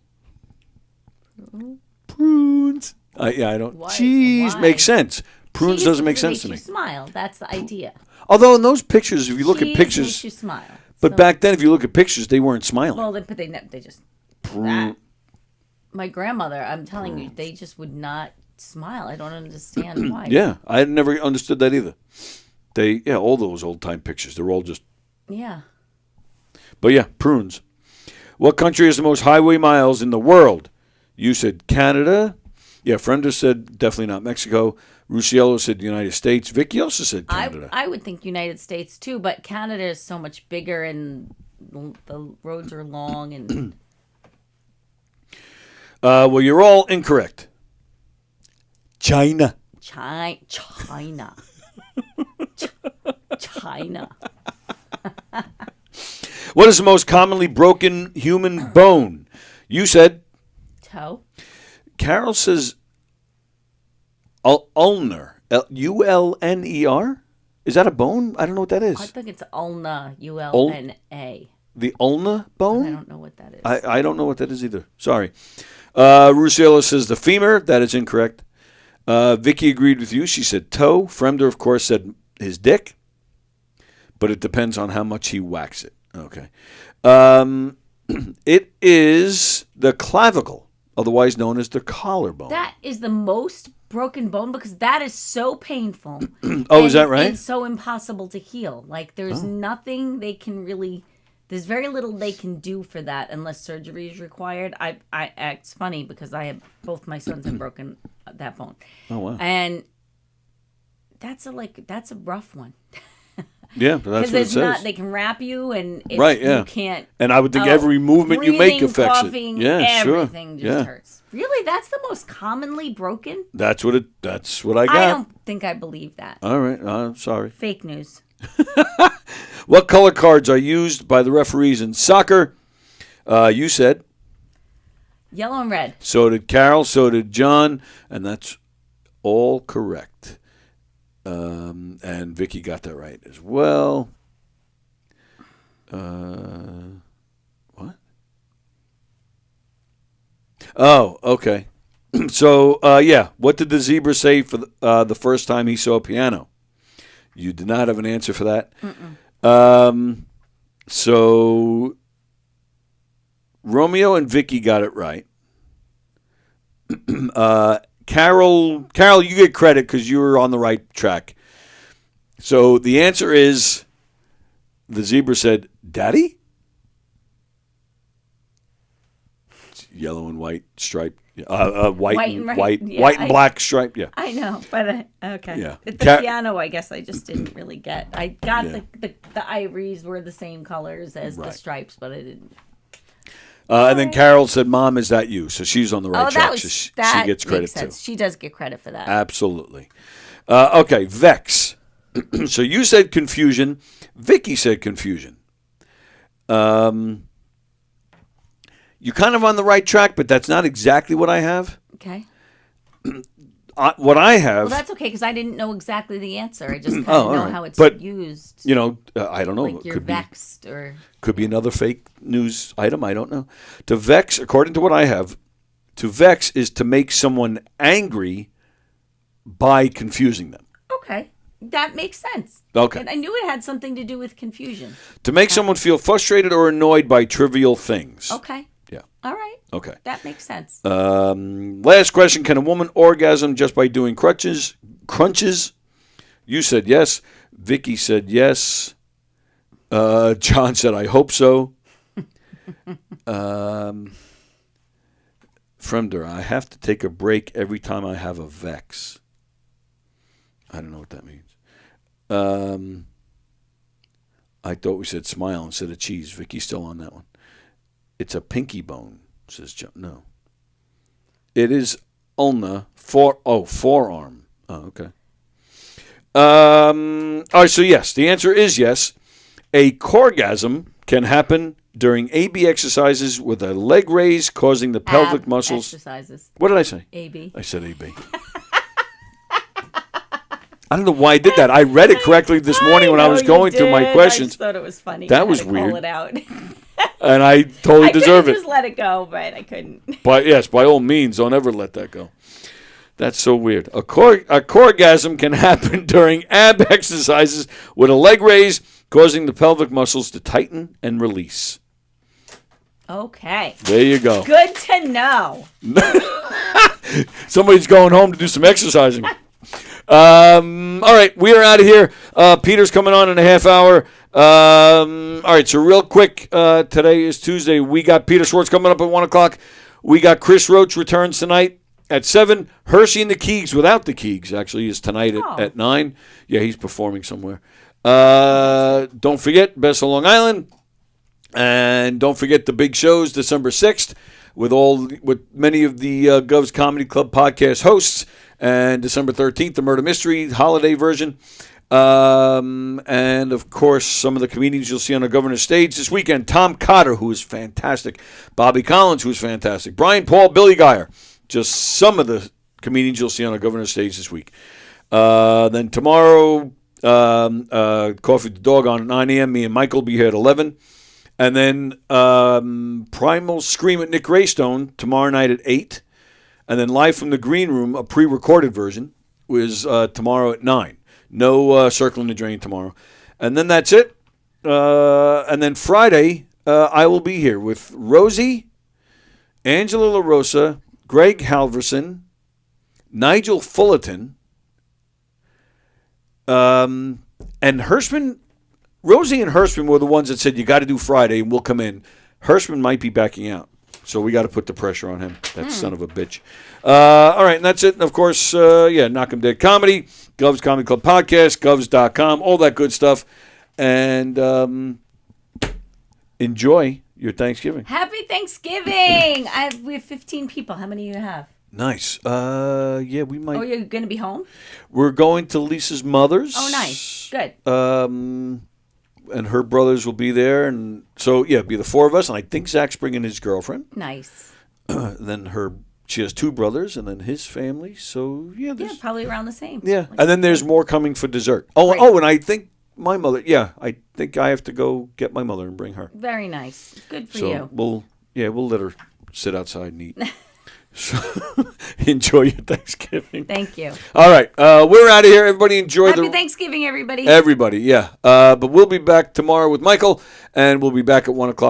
S3: Prunes. I don't.
S11: Why?
S3: Cheese
S11: Why?
S3: makes sense. Prunes
S11: Cheese
S3: doesn't make
S11: makes
S3: sense to
S11: you
S3: me.
S11: Smile. That's the idea.
S3: Although in those pictures, if you look at
S11: Cheese
S3: pictures,
S11: makes you smile.
S3: but
S11: So-
S3: back then, if you look at pictures, they weren't smiling.
S11: Well, they just that. My grandmother, I'm telling you, they just would not smile. I don't understand why.
S3: Yeah, I had never understood that either. All those old time pictures, they're all just.
S11: Yeah.
S3: But yeah, prunes. What country has the most highway miles in the world? You said Canada. Yeah, Frenda said definitely not Mexico. Rusciello said the United States. Vicky also said Canada.
S11: I would think United States too, but Canada is so much bigger and the roads are long and.
S3: Well, you're all incorrect. China.
S11: China. China.
S3: What is the most commonly broken human bone? You said
S11: Toe.
S3: Carol says ulnar. Ulner? Is that a bone? I don't know what that is.
S11: I think it's ulna. ULNA.
S3: The ulna bone?
S11: I don't know what that is.
S3: I don't know what that is either. Sorry. Rusciello says the femur. That is incorrect. Vicky agreed with you. She said toe. Fremder, of course, said his dick. But it depends on how much he whacks it. Okay. It is the clavicle, otherwise known as the collarbone.
S11: That is the most broken bone because that is so painful.
S3: Oh, is that right?
S11: It's so impossible to heal. Like there's nothing they can really. There's very little they can do for that unless surgery is required. It's funny because I have both my sons have broken that bone.
S3: Oh wow!
S11: And that's a rough one.
S3: Yeah, but that's what it says.
S11: They can wrap you, and if
S3: right, yeah.
S11: you can't.
S3: And I would think every movement you make affects
S11: coughing,
S3: it. Yeah,
S11: everything
S3: sure.
S11: just hurts. Really, that's the most commonly broken.
S3: That's what I got.
S11: I don't think I believe that.
S3: All right, I'm sorry.
S11: Fake news.
S3: What color cards are used by the referees in soccer? You said
S11: Yellow and red.
S3: so did Carol. So did John, and that's all correct. And Vicky got that right as well. What? Oh, okay. So, what did the zebra say for the first time he saw a piano? You did not have an answer for that. So, Romeo and Vicky got it right. Carol, you get credit because you were on the right track. So the answer is, the zebra said, "Daddy." It's yellow and white striped, white and black striped. Yeah,
S11: I know, but okay.
S3: Yeah.
S11: The piano, I guess I just didn't really get. I got the ivories were the same colors as the stripes, but I didn't.
S3: And then Carol said, "Mom, is that you?" So she's on the right track.
S11: That
S3: so she
S11: makes
S3: gets credit
S11: sense.
S3: too.
S11: She does get credit for that.
S3: Absolutely. Okay, Vex. So you said confusion. Vicky said confusion. You're kind of on the right track, but that's not exactly what I have.
S11: Okay.
S3: What I have.
S11: Well, that's okay because I didn't know exactly the answer. I just kind of know how it's used.
S3: You know, I don't know.
S11: Like you're vexed or.
S3: Could be another fake news item. I don't know. To vex, according to what I have, To vex is to make someone angry by confusing them.
S11: Okay. That makes sense.
S3: Okay.
S11: And I knew it had something to do with confusion.
S3: To make someone feel frustrated or annoyed by trivial things.
S11: Okay.
S3: Yeah.
S11: All right.
S3: Okay.
S11: That makes sense.
S3: Last question. Can a woman orgasm just by doing crunches? You said yes. Vicky said yes. John said, I hope so. Fremder, I have to take a break every time I have a vex. I don't know what that means. I thought we said smile instead of cheese. Vicky's still on that one. It's a pinky bone, says John. No. It is ulna, forearm. Oh, okay. All right, so yes, the answer is yes. A corgasm can happen during AB exercises with a leg raise, causing the pelvic muscles.
S11: Exercises.
S3: What did I say?
S11: AB.
S3: I said AB. I don't know why I did that. I read it correctly this morning when I was going through my questions.
S11: I just thought it was funny.
S3: That
S11: I
S3: was
S11: had to
S3: weird.
S11: Call it out.
S3: And I totally deserve it.
S11: Just let it go, but I couldn't.
S3: But yes, by all means, don't ever let that go. That's so weird. A corgasm can happen during ab exercises with a leg raise, causing the pelvic muscles to tighten and release.
S11: Okay.
S3: There you go.
S11: Good to know.
S3: Somebody's going home to do some exercising. All right, we are out of here. Peter's coming on in a half hour. All right, so real quick, today is Tuesday. We got Peter Schwartz coming up at 1 o'clock. We got Chris Roach returns tonight at 7. Hershey and the Keegs, without the Keegs, actually, is tonight at 9. Yeah, he's performing somewhere. Don't forget, Best of Long Island. And don't forget the big shows, December 6th, with many of the Gov's Comedy Club podcast hosts. And December 13th, the Murder Mystery holiday version. And, of course, some of the comedians you'll see on the governor's stage this weekend. Tom Cotter, who is fantastic. Bobby Collins, who is fantastic. Brian Paul, Billy Geyer. Just some of the comedians you'll see on the governor's stage this week. Then tomorrow, Coffee with the Dog on at 9 a.m. Me and Michael will be here at 11. And then Primal Scream at Nick Raystone tomorrow night at 8. And then Live from the Green Room, a pre-recorded version, was tomorrow at 9. No Circling the Drain tomorrow. And then that's it. And then Friday, I will be here with Rosie, Angela LaRosa, Greg Halverson, Nigel Fullerton, and Hirschman. Rosie and Hirschman were the ones that said, you got to do Friday, and we'll come in. Hirschman might be backing out. So we got to put the pressure on him. That son of a bitch. All right, and that's it. And of course, Knock 'em Dead Comedy, Gov's Comedy Club Podcast, govs.com, all that good stuff. And enjoy your Thanksgiving.
S11: Happy Thanksgiving! We have 15 people. How many do you have?
S3: Nice. Yeah, we might.
S11: Oh, you're going to be home?
S3: We're going to Lisa's mother's.
S11: Oh, nice. Good.
S3: And her brothers will be there. And so, yeah, it'll be the 4 of us. And I think Zach's bringing his girlfriend.
S11: Nice.
S3: Then she has 2 brothers and then his family. So, yeah.
S11: Probably around the same.
S3: Yeah. And then there's more coming for dessert. Oh, and I think my mother, I think I have to go get my mother and bring her.
S11: Very nice. Good for
S3: so
S11: you.
S3: We'll let her sit outside and eat. So enjoy your Thanksgiving.
S11: Thank you.
S3: All right. We're out of here. Everybody enjoy
S11: Happy Thanksgiving, everybody.
S3: Everybody, yeah. But we'll be back tomorrow with Michael, and we'll be back at 1 o'clock.